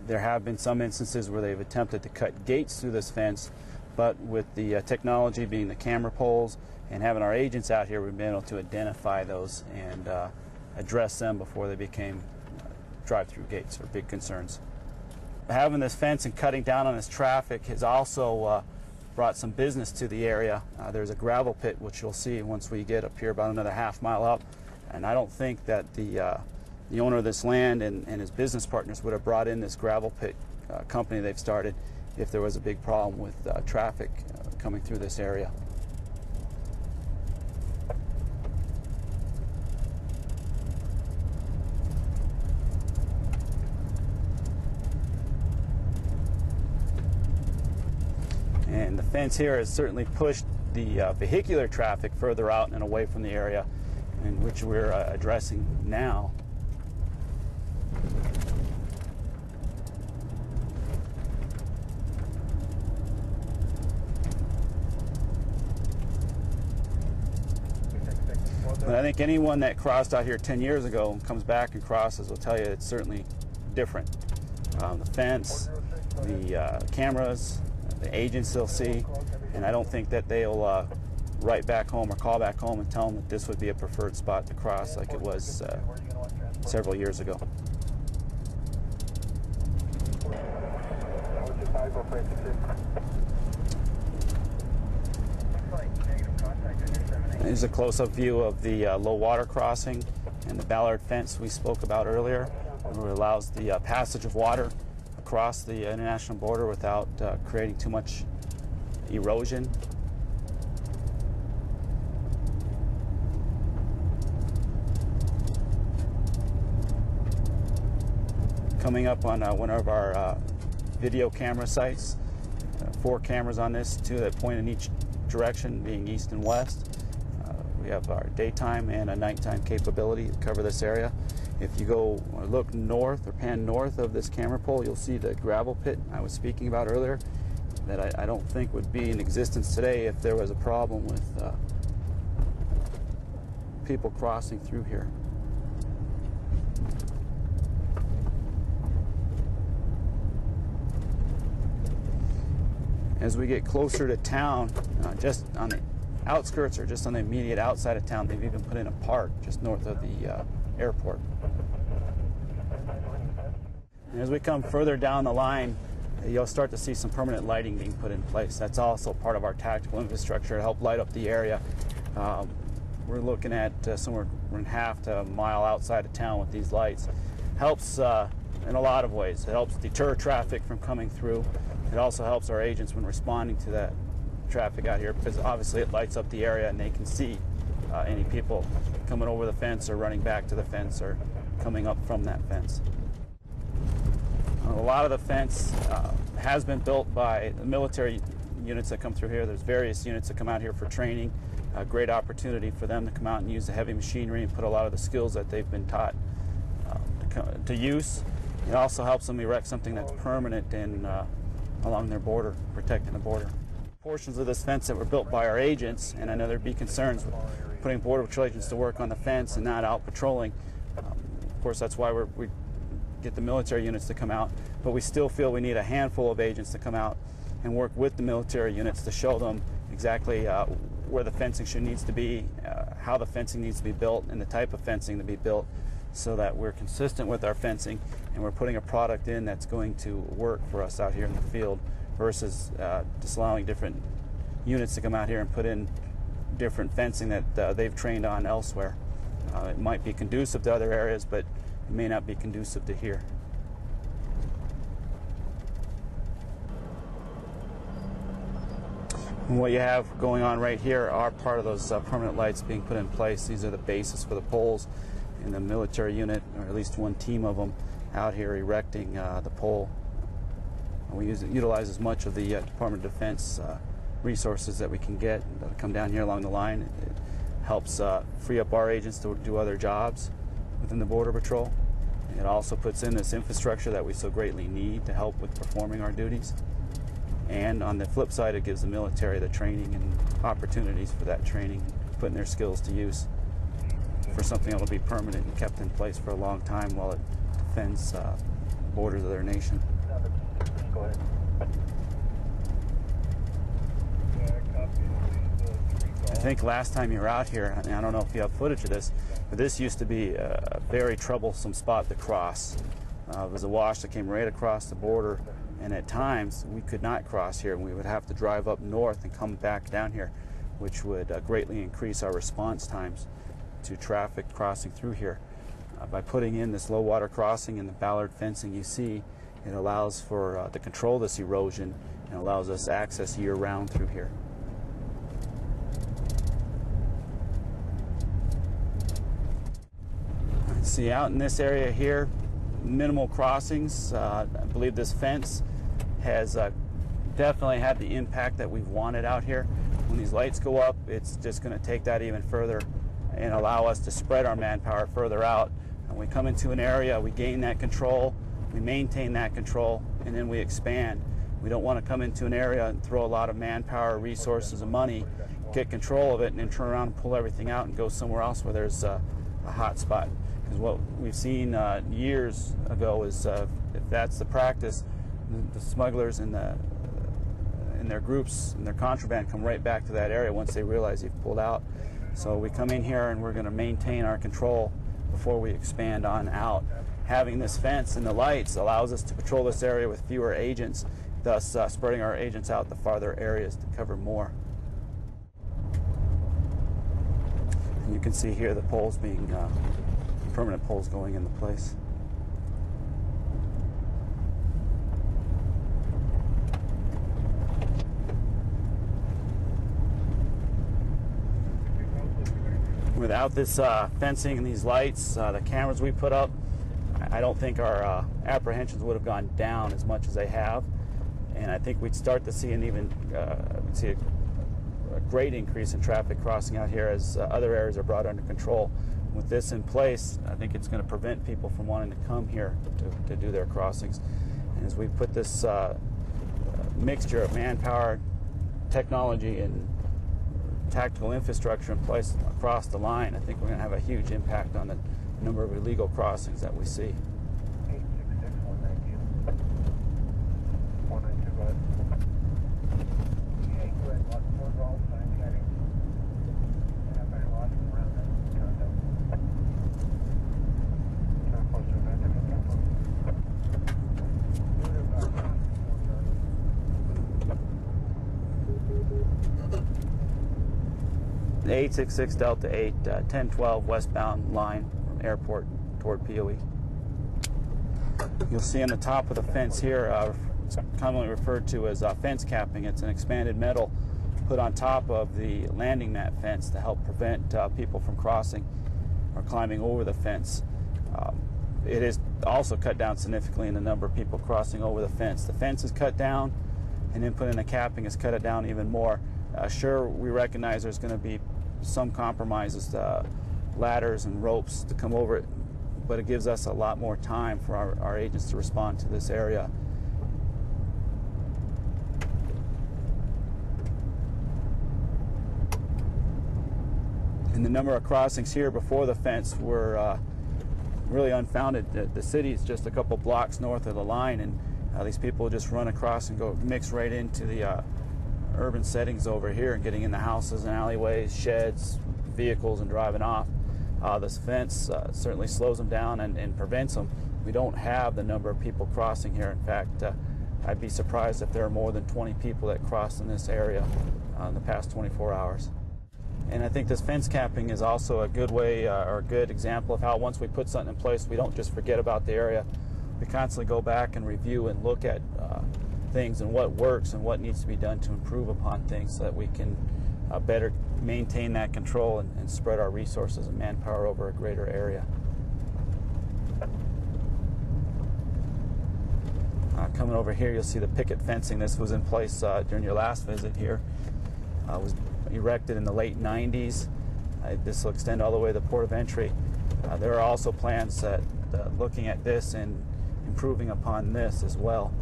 There have been some instances where they've attempted to cut gates through this fence, but with the technology being the camera poles and having our agents out here, we've been able to identify those and address them before they became drive-through gates or big concerns. Having this fence and cutting down on this traffic has also brought some business to the area. There's a gravel pit, which you'll see once we get up here about another half-mile up, and I don't think that the owner of this land and his business partners would have brought in this gravel pit company they've started if there was a big problem with traffic coming through this area. And the fence here has certainly pushed the vehicular traffic further out and away from the area in which we're addressing now. But I think anyone that crossed out here 10 years ago and comes back and crosses will tell you it's certainly different. The fence, the cameras, the agents they'll see, and I don't think that they'll write back home or call back home and tell them that this would be a preferred spot to cross like it was several years ago. Here's a close-up view of the low water crossing and the ballard fence we spoke about earlier, where it allows the passage of water across the international border without creating too much erosion. Coming up on one of our video camera sites, 4 cameras on this, 2 that point in each direction, being east and west. We have our daytime and a nighttime capability to cover this area. If you go or look north or pan north of this camera pole, you'll see the gravel pit I was speaking about earlier that I don't think would be in existence today if there was a problem with people crossing through here. As we get closer to town, just on the outskirts or just on the immediate outside of town, they've even put in a park just north of the airport. And as we come further down the line, you'll start to see some permanent lighting being put in place. That's also part of our tactical infrastructure to help light up the area. we're looking at somewhere in half to a mile outside of town with these lights. Helps in a lot of ways. It helps deter traffic from coming through. It also helps our agents when responding to that traffic out here, because obviously it lights up the area and they can see any people coming over the fence or running back to the fence or coming up from that fence. A lot of the fence has been built by the military units that come through here. There's various units that come out here for training. A great opportunity for them to come out and use the heavy machinery and put a lot of the skills that they've been taught to use. It also helps them erect something that's permanent and along their border, protecting the border. Portions of this fence that were built by our agents, and I know there'd be concerns with putting Border Patrol agents to work on the fence and not out patrolling. Of course, that's why we get the military units to come out, but we still feel we need a handful of agents to come out and work with the military units to show them exactly where the fencing needs to be, how the fencing needs to be built, and the type of fencing to be built, so that we're consistent with our fencing and we're putting a product in that's going to work for us out here in the field, versus just allowing different units to come out here and put in different fencing that they've trained on elsewhere. It might be conducive to other areas, but it may not be conducive to here. And what you have going on right here are part of those permanent lights being put in place. These are the bases for the poles, and the military unit, or at least one team of them, out here erecting the pole. And we utilize as much of the Department of Defense resources that we can get that come down here along the line. It helps free up our agents to do other jobs within the Border Patrol. It also puts in this infrastructure that we so greatly need to help with performing our duties. And on the flip side, it gives the military the training and opportunities for that training, putting their skills to use for something that will be permanent and kept in place for a long time while it defends the borders of their nation. I think last time you were out here, and I don't know if you have footage of this, but this used to be a very troublesome spot to cross. It was a wash that came right across the border, and at times we could not cross here, and we would have to drive up north and come back down here, which would greatly increase our response times to traffic crossing through here. By putting in this low water crossing and the ballard fencing you see, it allows for to control this erosion and allows us access year-round through here. See, out in this area here, minimal crossings. I believe this fence has definitely had the impact that we've wanted out here. When these lights go up, it's just going to take that even further and allow us to spread our manpower further out. And we come into an area, we gain that control, we maintain that control, and then we expand. We don't want to come into an area and throw a lot of manpower, resources, and money, get control of it, and then turn around and pull everything out and go somewhere else where there's a hot spot. Because what we've seen years ago is if that's the practice, the smugglers and their groups and their contraband come right back to that area once they realize you've pulled out. So we come in here and we're going to maintain our control before we expand on out. Having this fence and the lights allows us to patrol this area with fewer agents, thus spreading our agents out to farther areas to cover more. And you can see here the poles being permanent poles going into place. Without this fencing and these lights, the cameras we put up, I don't think our apprehensions would have gone down as much as they have. And I think we'd start to see a great increase in traffic crossing out here as other areas are brought under control. With this in place, I think it's going to prevent people from wanting to come here to do their crossings. And as we put this mixture of manpower, technology, and tactical infrastructure in place across the line, I think we're going to have a huge impact on the number of illegal crossings that we see. 866-192. Go ahead. Okay, go ahead. Lots more golf. I'm heading. I better watch around that. Turn closer. 866 Delta 8, 1012 westbound line from airport toward POE. You'll see on the top of the fence here, it's commonly referred to as fence capping. It's an expanded metal put on top of the landing mat fence to help prevent people from crossing or climbing over the fence. It is also cut down significantly in the number of people crossing over the fence. The fence is cut down, and then put in a capping has cut it down even more. Sure, we recognize there's going to be some compromises, ladders and ropes to come over it, but it gives us a lot more time for our agents to respond to this area. And the number of crossings here before the fence were really unfounded. The city is just a couple blocks north of the line, and these people just run across and go mix right into the urban settings over here and getting in the houses and alleyways, sheds, vehicles, and driving off. This fence certainly slows them down and prevents them. We don't have the number of people crossing here. In fact, I'd be surprised if there are more than 20 people that crossed in this area in the past 24 hours. And I think this fence capping is also a good way or a good example of how once we put something in place, we don't just forget about the area. We constantly go back and review and look at things and what works and what needs to be done to improve upon things so that we can better maintain that control and spread our resources and manpower over a greater area. Coming over here, you'll see the picket fencing. This was in place during your last visit here. It was erected in the late 90s. This will extend all the way to the port of entry. There are also plans that looking at this and improving upon this as well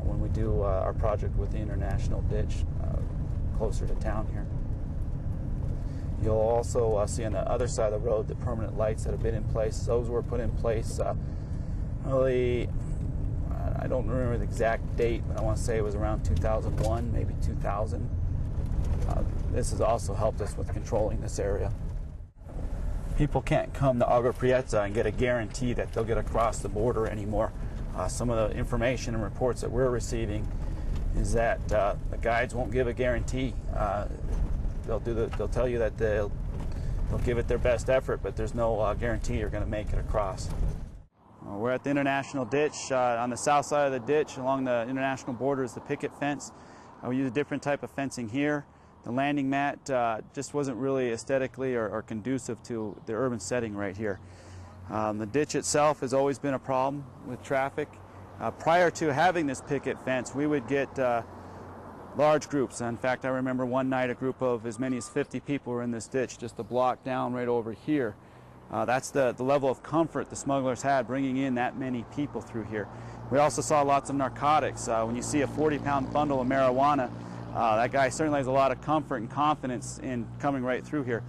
when we do our project with the international ditch closer to town here. You'll also see on the other side of the road the permanent lights that have been in place. Those were put in place really, I don't remember the exact date, but I want to say it was around 2001, maybe 2000. This has also helped us with controlling this area. People can't come to Agua Prieta and get a guarantee that they'll get across the border anymore. Some of the information and reports that we're receiving is that the guides won't give a guarantee. They'll tell you that they'll give it their best effort, but there's no guarantee you're going to make it across. We're at the international ditch. On the south side of the ditch, along the international border, is the picket fence. We use a different type of fencing here. The landing mat just wasn't really aesthetically or conducive to the urban setting right here. The ditch itself has always been a problem with traffic. Prior to having this picket fence, we would get large groups. In fact, I remember one night a group of as many as 50 people were in this ditch just a block down right over here. That's the level of comfort the smugglers had bringing in that many people through here. We also saw lots of narcotics. When you see a 40-pound bundle of marijuana, that guy certainly has a lot of comfort and confidence in coming right through here.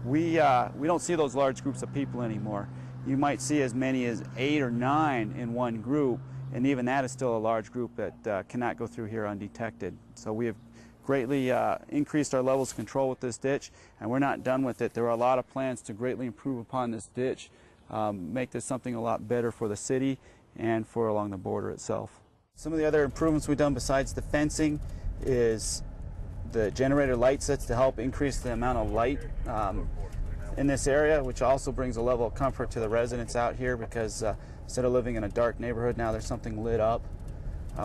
We don't see those large groups of people anymore. You might see as many as 8 or 9 in one group, and even that is still a large group that cannot go through here undetected. So we have greatly increased our levels of control with this ditch, and we're not done with it. There are a lot of plans to greatly improve upon this ditch, make this something a lot better for the city and for along the border itself. Some of the other improvements we've done besides the fencing is the generator light sets to help increase the amount of light in this area, which also brings a level of comfort to the residents out here because instead of living in a dark neighborhood, now there's something lit up.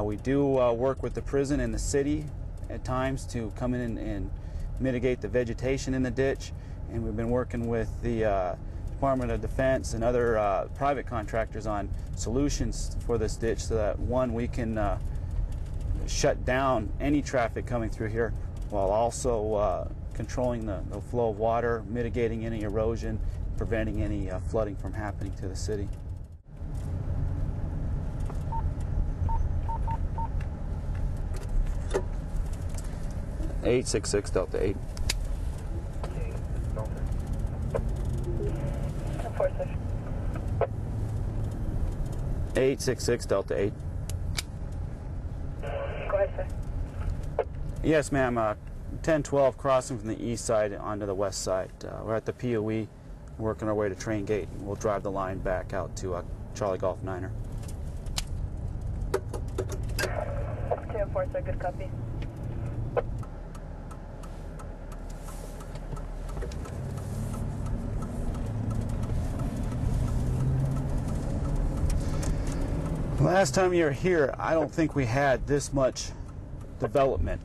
We do work with the prison and the city at times to come in and mitigate the vegetation in the ditch, and we've been working with the Department of Defense and other private contractors on solutions for this ditch so that, one, we can shut down any traffic coming through here while also controlling the flow of water, mitigating any erosion, preventing any flooding from happening to the city. (866 Delta 8). 866 Delta 8. Go ahead, sir. Yes, ma'am. 1012 crossing from the east side onto the west side. We're at the POE, working our way to Train Gate, and we'll drive the line back out to Charlie Golf Niner. 204, sir. Good copy. Last time you were here, I don't think we had this much development.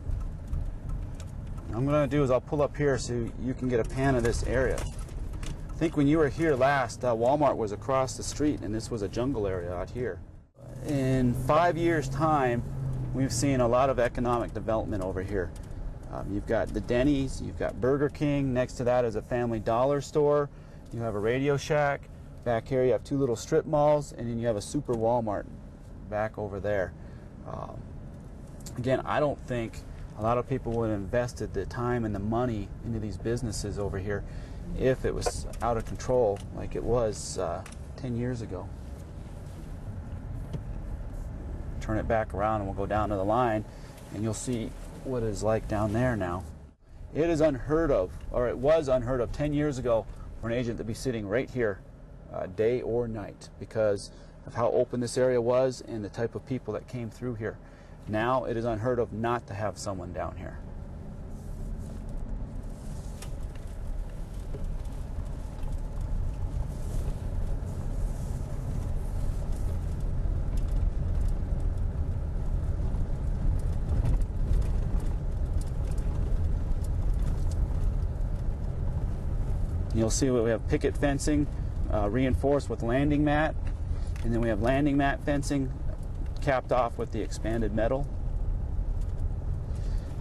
What I'm going to do is I'll pull up here so you can get a pan of this area. I think when you were here last, Walmart was across the street and this was a jungle area out here. In 5 years' time, we've seen a lot of economic development over here. You've got the Denny's, you've got Burger King, next to that is a Family Dollar store, you have a Radio Shack, back here you have 2 little strip malls, and then you have a super Walmart back over there. Again, I don't think a lot of people would have invested the time and the money into these businesses over here if it was out of control like it was 10 years ago. Turn it back around and we'll go down to the line and you'll see what it's like down there now. It is unheard of, or it was unheard of 10 years ago for an agent to be sitting right here day or night because of how open this area was and the type of people that came through here. Now it is unheard of not to have someone down here. You'll see we have picket fencing reinforced with landing mat, and then we have landing mat fencing capped off with the expanded metal.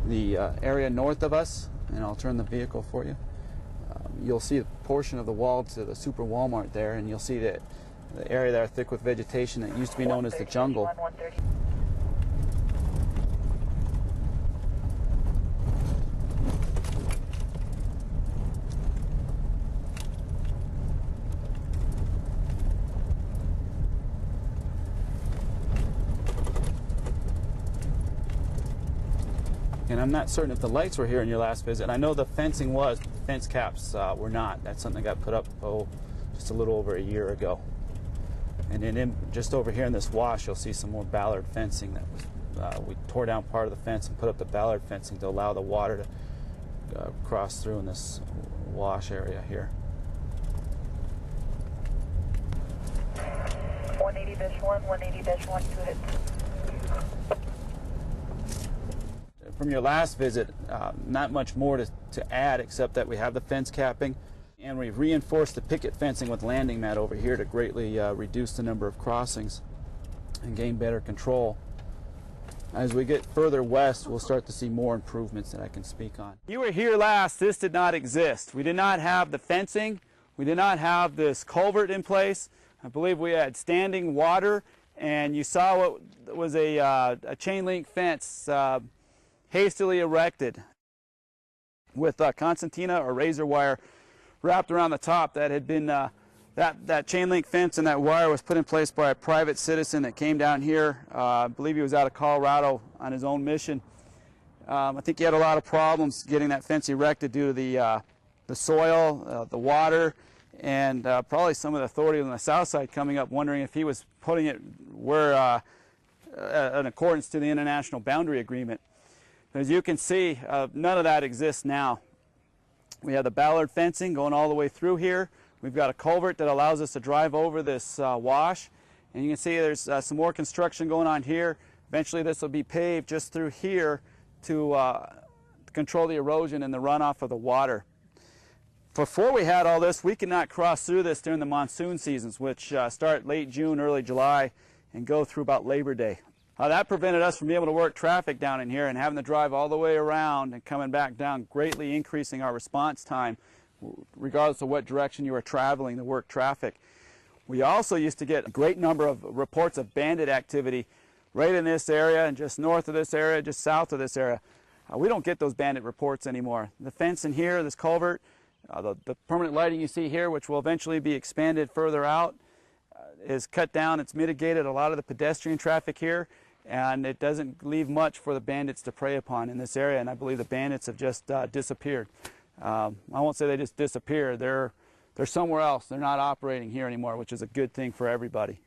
The area north of us, and I'll turn the vehicle for you, you'll see a portion of the wall to the super Walmart there, and you'll see that the area there thick with vegetation that used to be known as the jungle. And I'm not certain if the lights were here in your last visit. I know the fencing was, but the fence caps were not. That's something that got put up just a little over a year ago. And then just over here in this wash, you'll see some more ballard fencing that was, we tore down part of the fence and put up the ballard fencing to allow the water to cross through in this wash area here. 180-1, 180-1, 2 hits. From your last visit, not much more to add except that we have the fence capping and we've reinforced the picket fencing with landing mat over here to greatly reduce the number of crossings and gain better control. As we get further west, we'll start to see more improvements that I can speak on. You were here last, this did not exist. We did not have the fencing, we did not have this culvert in place. I believe we had standing water, and you saw what was a chain link fence hastily erected with concertina or razor wire wrapped around the top. That had been that chain link fence and that wire was put in place by a private citizen that came down here. I believe he was out of Colorado on his own mission. I think he had a lot of problems getting that fence erected due to the soil, the water, and probably some of the authorities on the south side coming up wondering if he was putting it where in accordance to the International Boundary Agreement. As you can see, none of that exists now. We have the ballard fencing going all the way through here. We've got a culvert that allows us to drive over this wash. And you can see there's some more construction going on here. Eventually this will be paved just through here to control the erosion and the runoff of the water. Before we had all this, we could not cross through this during the monsoon seasons, which start late June, early July, and go through about Labor Day. That prevented us from being able to work traffic down in here and having to drive all the way around and coming back down, greatly increasing our response time, regardless of what direction you were traveling to work traffic. We also used to get a great number of reports of bandit activity right in this area and just north of this area, just south of this area. We don't get those bandit reports anymore. The fence in here, this culvert, the permanent lighting you see here, which will eventually be expanded further out, is cut down. It's mitigated a lot of the pedestrian traffic here, and it doesn't leave much for the bandits to prey upon in this area, and I believe the bandits have just disappeared. I won't say they just disappeared. They're somewhere else. They're not operating here anymore, which is a good thing for everybody.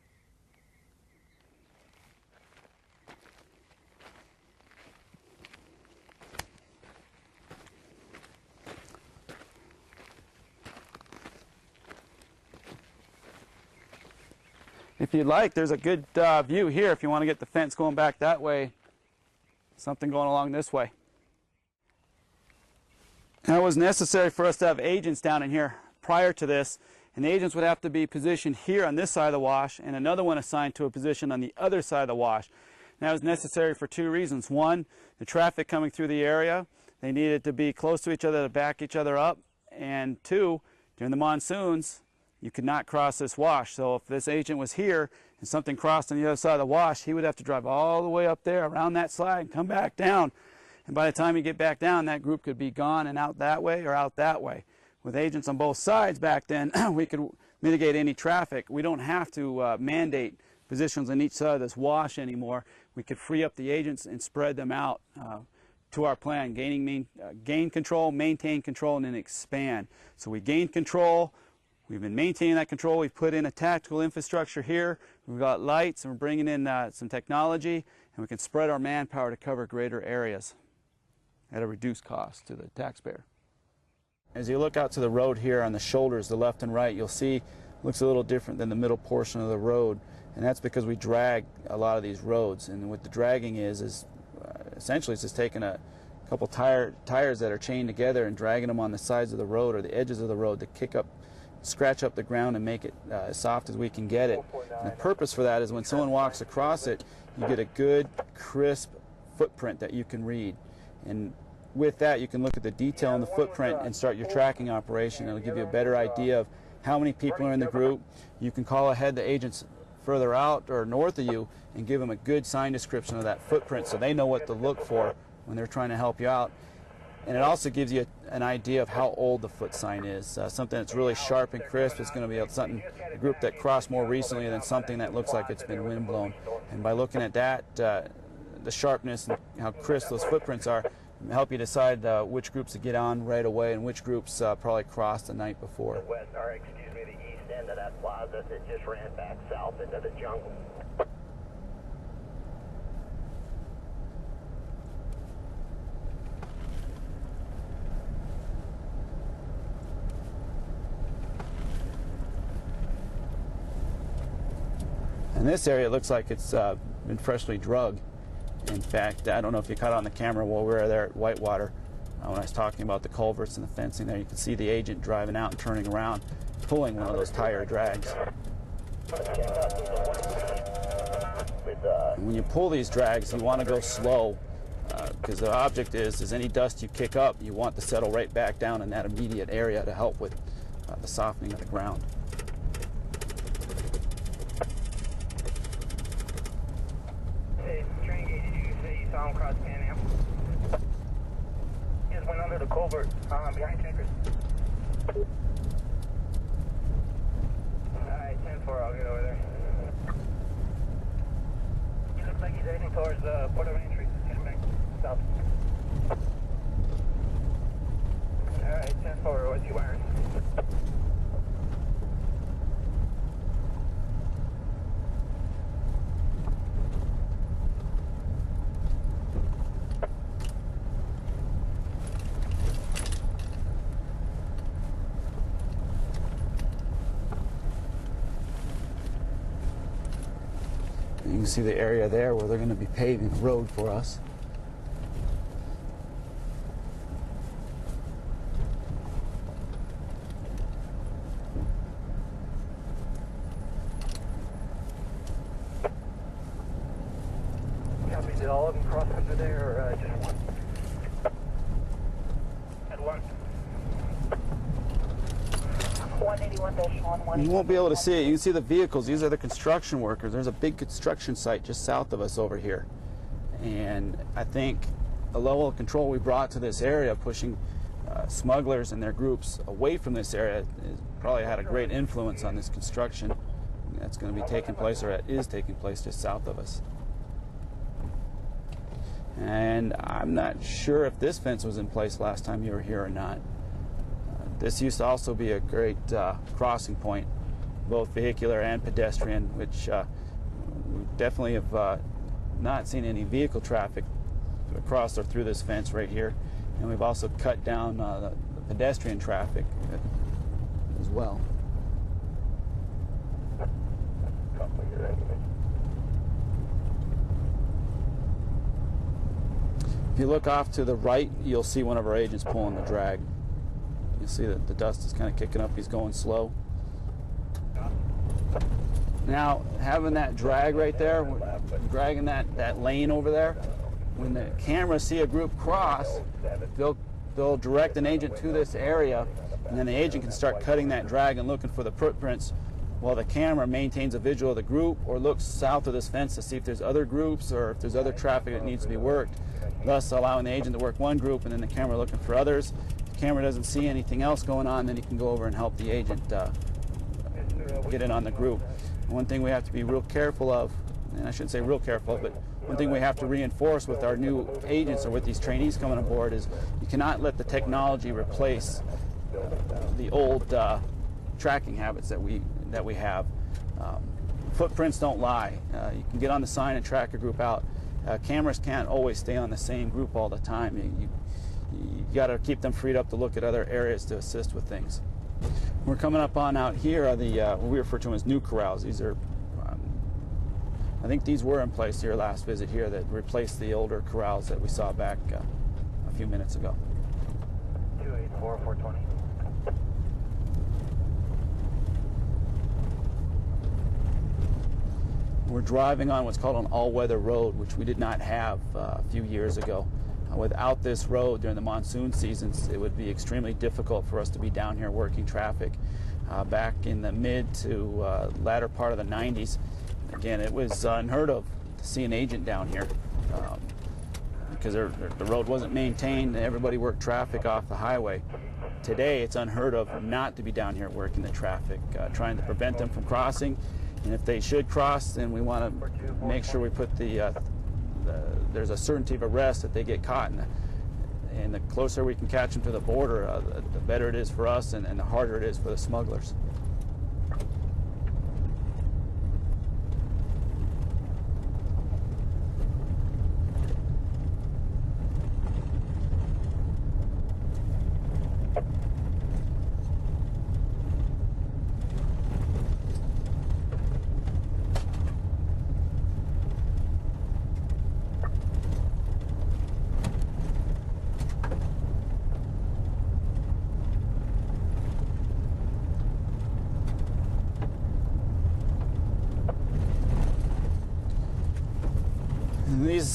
If if you'd like, there's a good view here if you want to get the fence going back that way. Something going along this way. Now, it was necessary for us to have agents down in here prior to this, and the agents would have to be positioned here on this side of the wash and another one assigned to a position on the other side of the wash. And that was necessary for two reasons. One, the traffic coming through the area, they needed to be close to each other to back each other up, and two, during the monsoons, you could not cross this wash. So if this agent was here and something crossed on the other side of the wash, he would have to drive all the way up there around that slide and come back down. And by the time you get back down, that group could be gone and out that way or out that way. With agents on both sides back then, we could mitigate any traffic. We don't have to mandate positions on each side of this wash anymore. We could free up the agents and spread them out to our plan, gain control, maintain control, and then expand. So we gained control. We've been maintaining that control. We've put in a tactical infrastructure here. We've got lights, and we're bringing in some technology, and we can spread our manpower to cover greater areas at a reduced cost to the taxpayer. As you look out to the road here on the shoulders, the left and right, you'll see it looks a little different than the middle portion of the road, and that's because we drag a lot of these roads. And what the dragging is essentially it's just taking a couple tires that are chained together and dragging them on the sides of the road or the edges of the road to scratch up the ground and make it as soft as we can get it. And the purpose for that is when someone walks across it, you get a good, crisp footprint that you can read. And with that, you can look at the detail in the footprint and start your tracking operation. It'll give you a better idea of how many people are in the group. You can call ahead the agents further out or north of you and give them a good sign description of that footprint so they know what to look for when they're trying to help you out. And it also gives you an idea of how old the foot sign is. Something that's really sharp and crisp is going to be a group that crossed more recently than something that looks like it's been windblown. And by looking at that, the sharpness and how crisp those footprints are, help you decide which groups to get on right away and which groups probably crossed the night before. The east end of that plaza that just ran back south into the jungle. In this area, it looks like it's been freshly drug. In fact, I don't know if you caught it on the camera while we were there at Whitewater. When I was talking about the culverts and the fencing there, you can see the agent driving out and turning around, pulling one of those tire drags. And when you pull these drags, you want to go slow because the object is any dust you kick up, you want to settle right back down in that immediate area to help with the softening of the ground. Saw him cross Pan Am. He just went under the culvert behind Tankers. Alright, 10-4, I'll get over there. He looks like he's heading towards Port of Entry. Heading back south. Alright, 10-4, what's he wearing? You can see the area there where they're going to be paving the road for us. Copy, did all of them cross under there or just one? Had one. 181-1. You won't be able to see it. You can see the vehicles. These are the construction workers. There's a big construction site just south of us over here. And I think the level of control we brought to this area, pushing smugglers and their groups away from this area, probably had a great influence on this construction that's going to be taking place, or it is taking place, just south of us. And I'm not sure if this fence was in place last time you were here or not. This used to also be a great crossing point, both vehicular and pedestrian, which we definitely have not seen any vehicle traffic across or through this fence right here. And we've also cut down the pedestrian traffic as well. Couple here. If you look off to the right, you'll see one of our agents pulling the drag. You'll see that the dust is kind of kicking up. He's going slow. Now, having that drag right there, dragging that lane over there, when the cameras see a group cross, they'll direct an agent to this area, and then the agent can start cutting that drag and looking for the footprints while the camera maintains a visual of the group or looks south of this fence to see if there's other groups or if there's other traffic that needs to be worked, thus allowing the agent to work one group and then the camera looking for others. If the camera doesn't see anything else going on, then he can go over and help the agent get in on the group. And one thing we have to be real careful of, and I shouldn't say real careful, but one thing we have to reinforce with our new agents or with these trainees coming aboard is you cannot let the technology replace the old tracking habits that we have. Footprints don't lie. You can get on the sign and track a group out. Cameras can't always stay on the same group all the time. You got to keep them freed up to look at other areas to assist with things. We're coming up on out here are the what we refer to them as new corrals. These are, I think these were in place your last visit here that replaced the older corrals that we saw back a few minutes ago. 284 420. We're driving on what's called an all-weather road, which we did not have a few years ago. Without this road during the monsoon seasons, it would be extremely difficult for us to be down here working traffic. Back in the mid to latter part of the 90s, again, it was unheard of to see an agent down here because the road wasn't maintained and everybody worked traffic off the highway. Today, it's unheard of not to be down here working the traffic, trying to prevent them from crossing. And if they should cross, then we want to make sure we put there's a certainty of arrest that they get caught. And the closer we can catch them to the border, the better it is for us and the harder it is for the smugglers.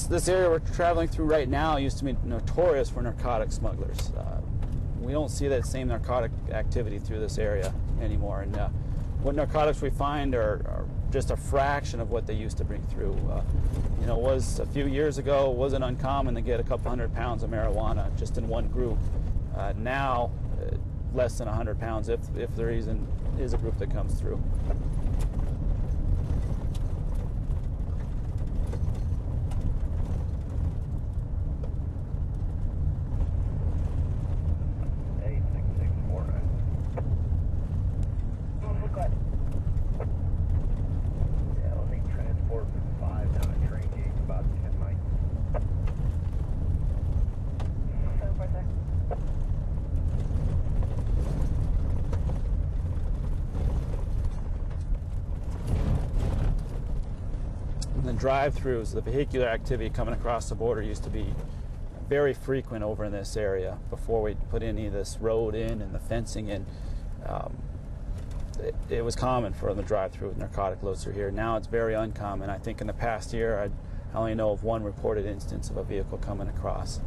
This area we're traveling through right now used to be notorious for narcotic smugglers. We don't see that same narcotic activity through this area anymore. And what narcotics we find are just a fraction of what they used to bring through. It was a few years ago, it wasn't uncommon to get a couple 100 pounds of marijuana just in one group. Now, less than 100 pounds if there is a group that comes through. Drive-throughs, the vehicular activity coming across the border used to be very frequent over in this area before we put any of this road in and the fencing in. It was common for them to drive through with narcotic loads through here. Now it's very uncommon. I think in the past year I only know of one reported instance of a vehicle coming across,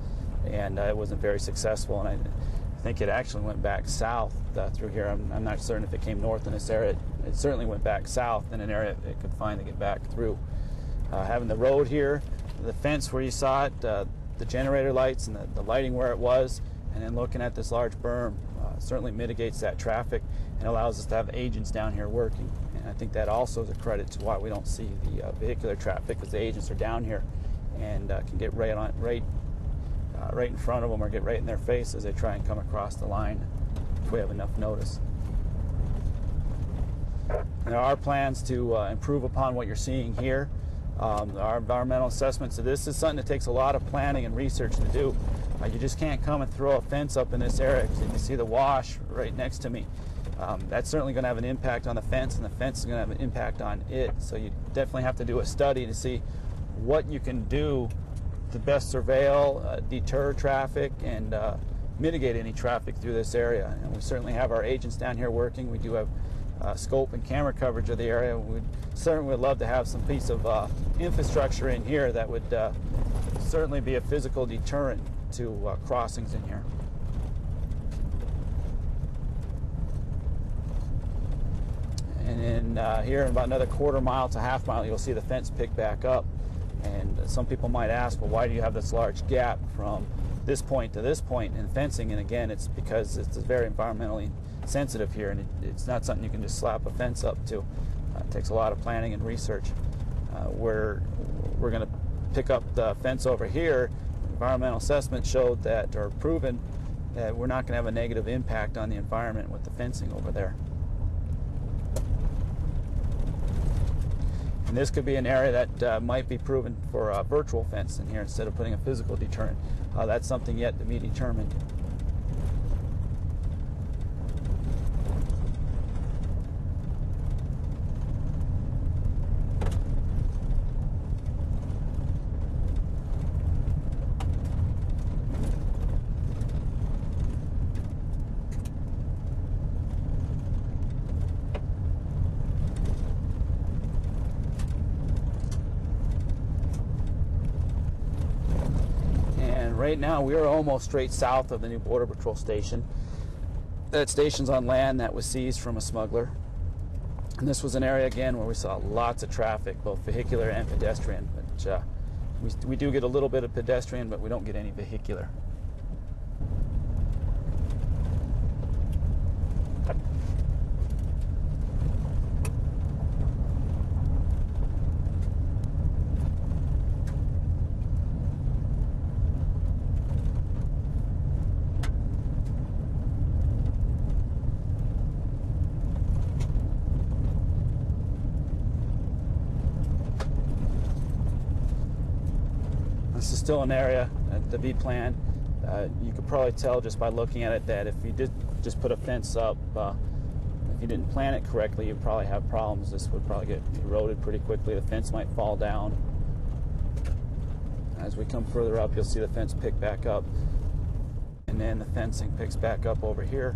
and it wasn't very successful, and I think it actually went back south through here. I'm not certain if it came north in this area. It certainly went back south in an area it could find to get back through. Having the road here, the fence where you saw it, the generator lights and the lighting where it was, and then looking at this large berm certainly mitigates that traffic and allows us to have agents down here working. And I think that also is a credit to why we don't see the vehicular traffic, because the agents are down here and can get right in front of them or get right in their face as they try and come across the line if we have enough notice. There are plans to improve upon what you're seeing here. Our environmental assessments of this is something that takes a lot of planning and research to do. You just can't come and throw a fence up in this area, because you can see the wash right next to me. That's certainly going to have an impact on the fence, and the fence is going to have an impact on it. So you definitely have to do a study to see what you can do to best surveil, deter traffic, and mitigate any traffic through this area. And we certainly have our agents down here working. We do have scope and camera coverage of the area. We certainly would love to have some piece of infrastructure in here that would certainly be a physical deterrent to crossings in here. And then here in about another quarter mile to half mile, you'll see the fence pick back up. And some people might ask, well, why do you have this large gap from this point to this point in fencing? And again, it's because it's very environmentally sensitive here, and it's not something you can just slap a fence up to. It takes a lot of planning and research. We're going to pick up the fence over here. Environmental assessment showed that, or proven, that we're not going to have a negative impact on the environment with the fencing over there. And this could be an area that might be proven for a virtual fence in here instead of putting a physical deterrent. That's something yet to be determined. Right now, we are almost straight south of the new Border Patrol station. That station's on land that was seized from a smuggler. And this was an area, again, where we saw lots of traffic, both vehicular and pedestrian. But we do get a little bit of pedestrian, but we don't get any vehicular. This is still an area to be planned. You could probably tell just by looking at it that if you did just put a fence up, if you didn't plan it correctly, you'd probably have problems. This would probably get eroded pretty quickly. The fence might fall down. As we come further up, you'll see the fence pick back up. And then the fencing picks back up over here,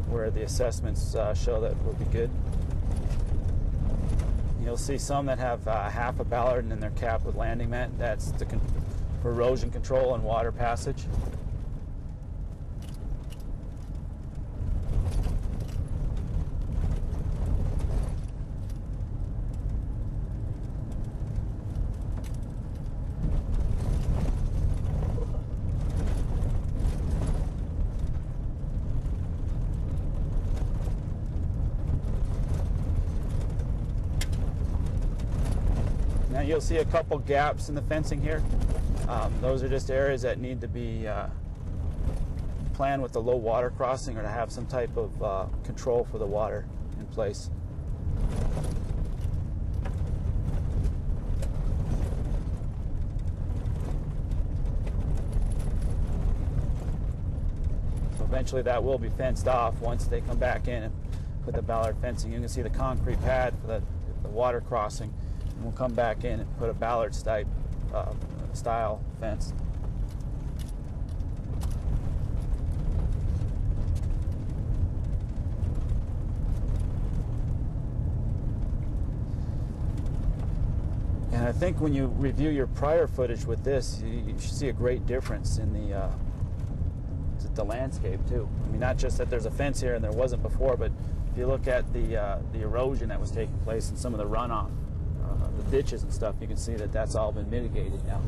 where the assessments show that will be good. You'll see some that have half a ballard and then they're capped with landing mat. That's for erosion control and water passage. Now you'll see a couple gaps in the fencing here. Those are just areas that need to be planned with the low water crossing or to have some type of control for the water in place. So eventually that will be fenced off once they come back in and put the ballard fencing. You can see the concrete pad for the water crossing. And we'll come back in and put a ballard style fence. And I think when you review your prior footage with this, you should see a great difference in the landscape too. I mean, not just that there's a fence here and there wasn't before, but if you look at the erosion that was taking place and some of the runoff, the ditches and stuff, you can see that that's all been mitigated now.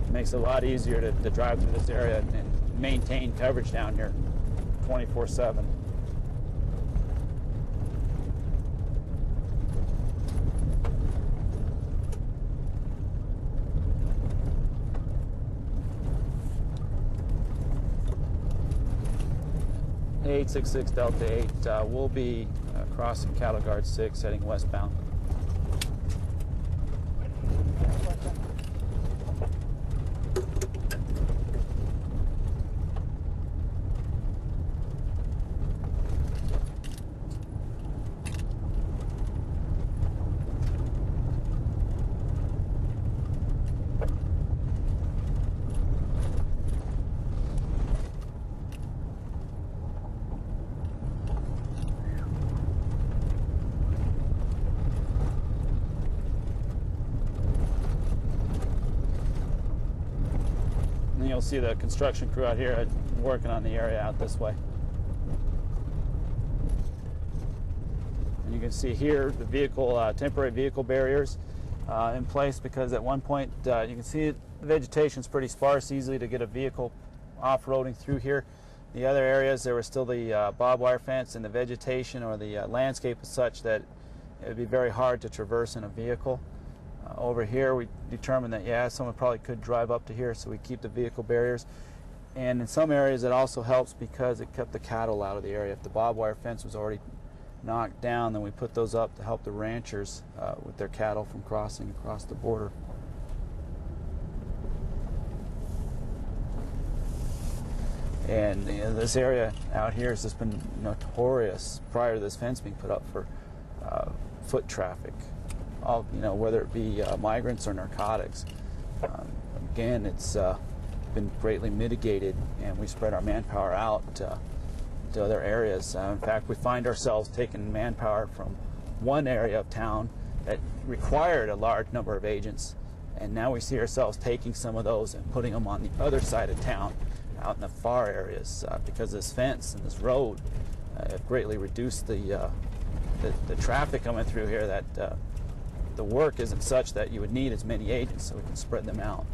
It makes it a lot easier to drive through this area and maintain coverage down here 24/7. A866 Delta 8 will be crossing Cattle Guard 6 heading westbound. you'll see the construction crew out here working on the area out this way. And you can see here the vehicle, temporary vehicle barriers in place, because at one point you can see the vegetation's pretty sparse, easily to get a vehicle off-roading through here. The other areas, there was still the barbed wire fence, and the vegetation or the landscape is such that it would be very hard to traverse in a vehicle. Over here we determined that, yeah, someone probably could drive up to here, so we keep the vehicle barriers. And in some areas it also helps because it kept the cattle out of the area. If the barbed wire fence was already knocked down, then we put those up to help the ranchers with their cattle from crossing across the border. And this area out here has just been notorious prior to this fence being put up for foot traffic, whether it be migrants or narcotics. Again, it's been greatly mitigated, and we spread our manpower out to other areas. In fact, we find ourselves taking manpower from one area of town that required a large number of agents, and now we see ourselves taking some of those and putting them on the other side of town, out in the far areas, because this fence and this road have greatly reduced the traffic coming through here, that the work isn't such that you would need as many agents, so we can spread them out.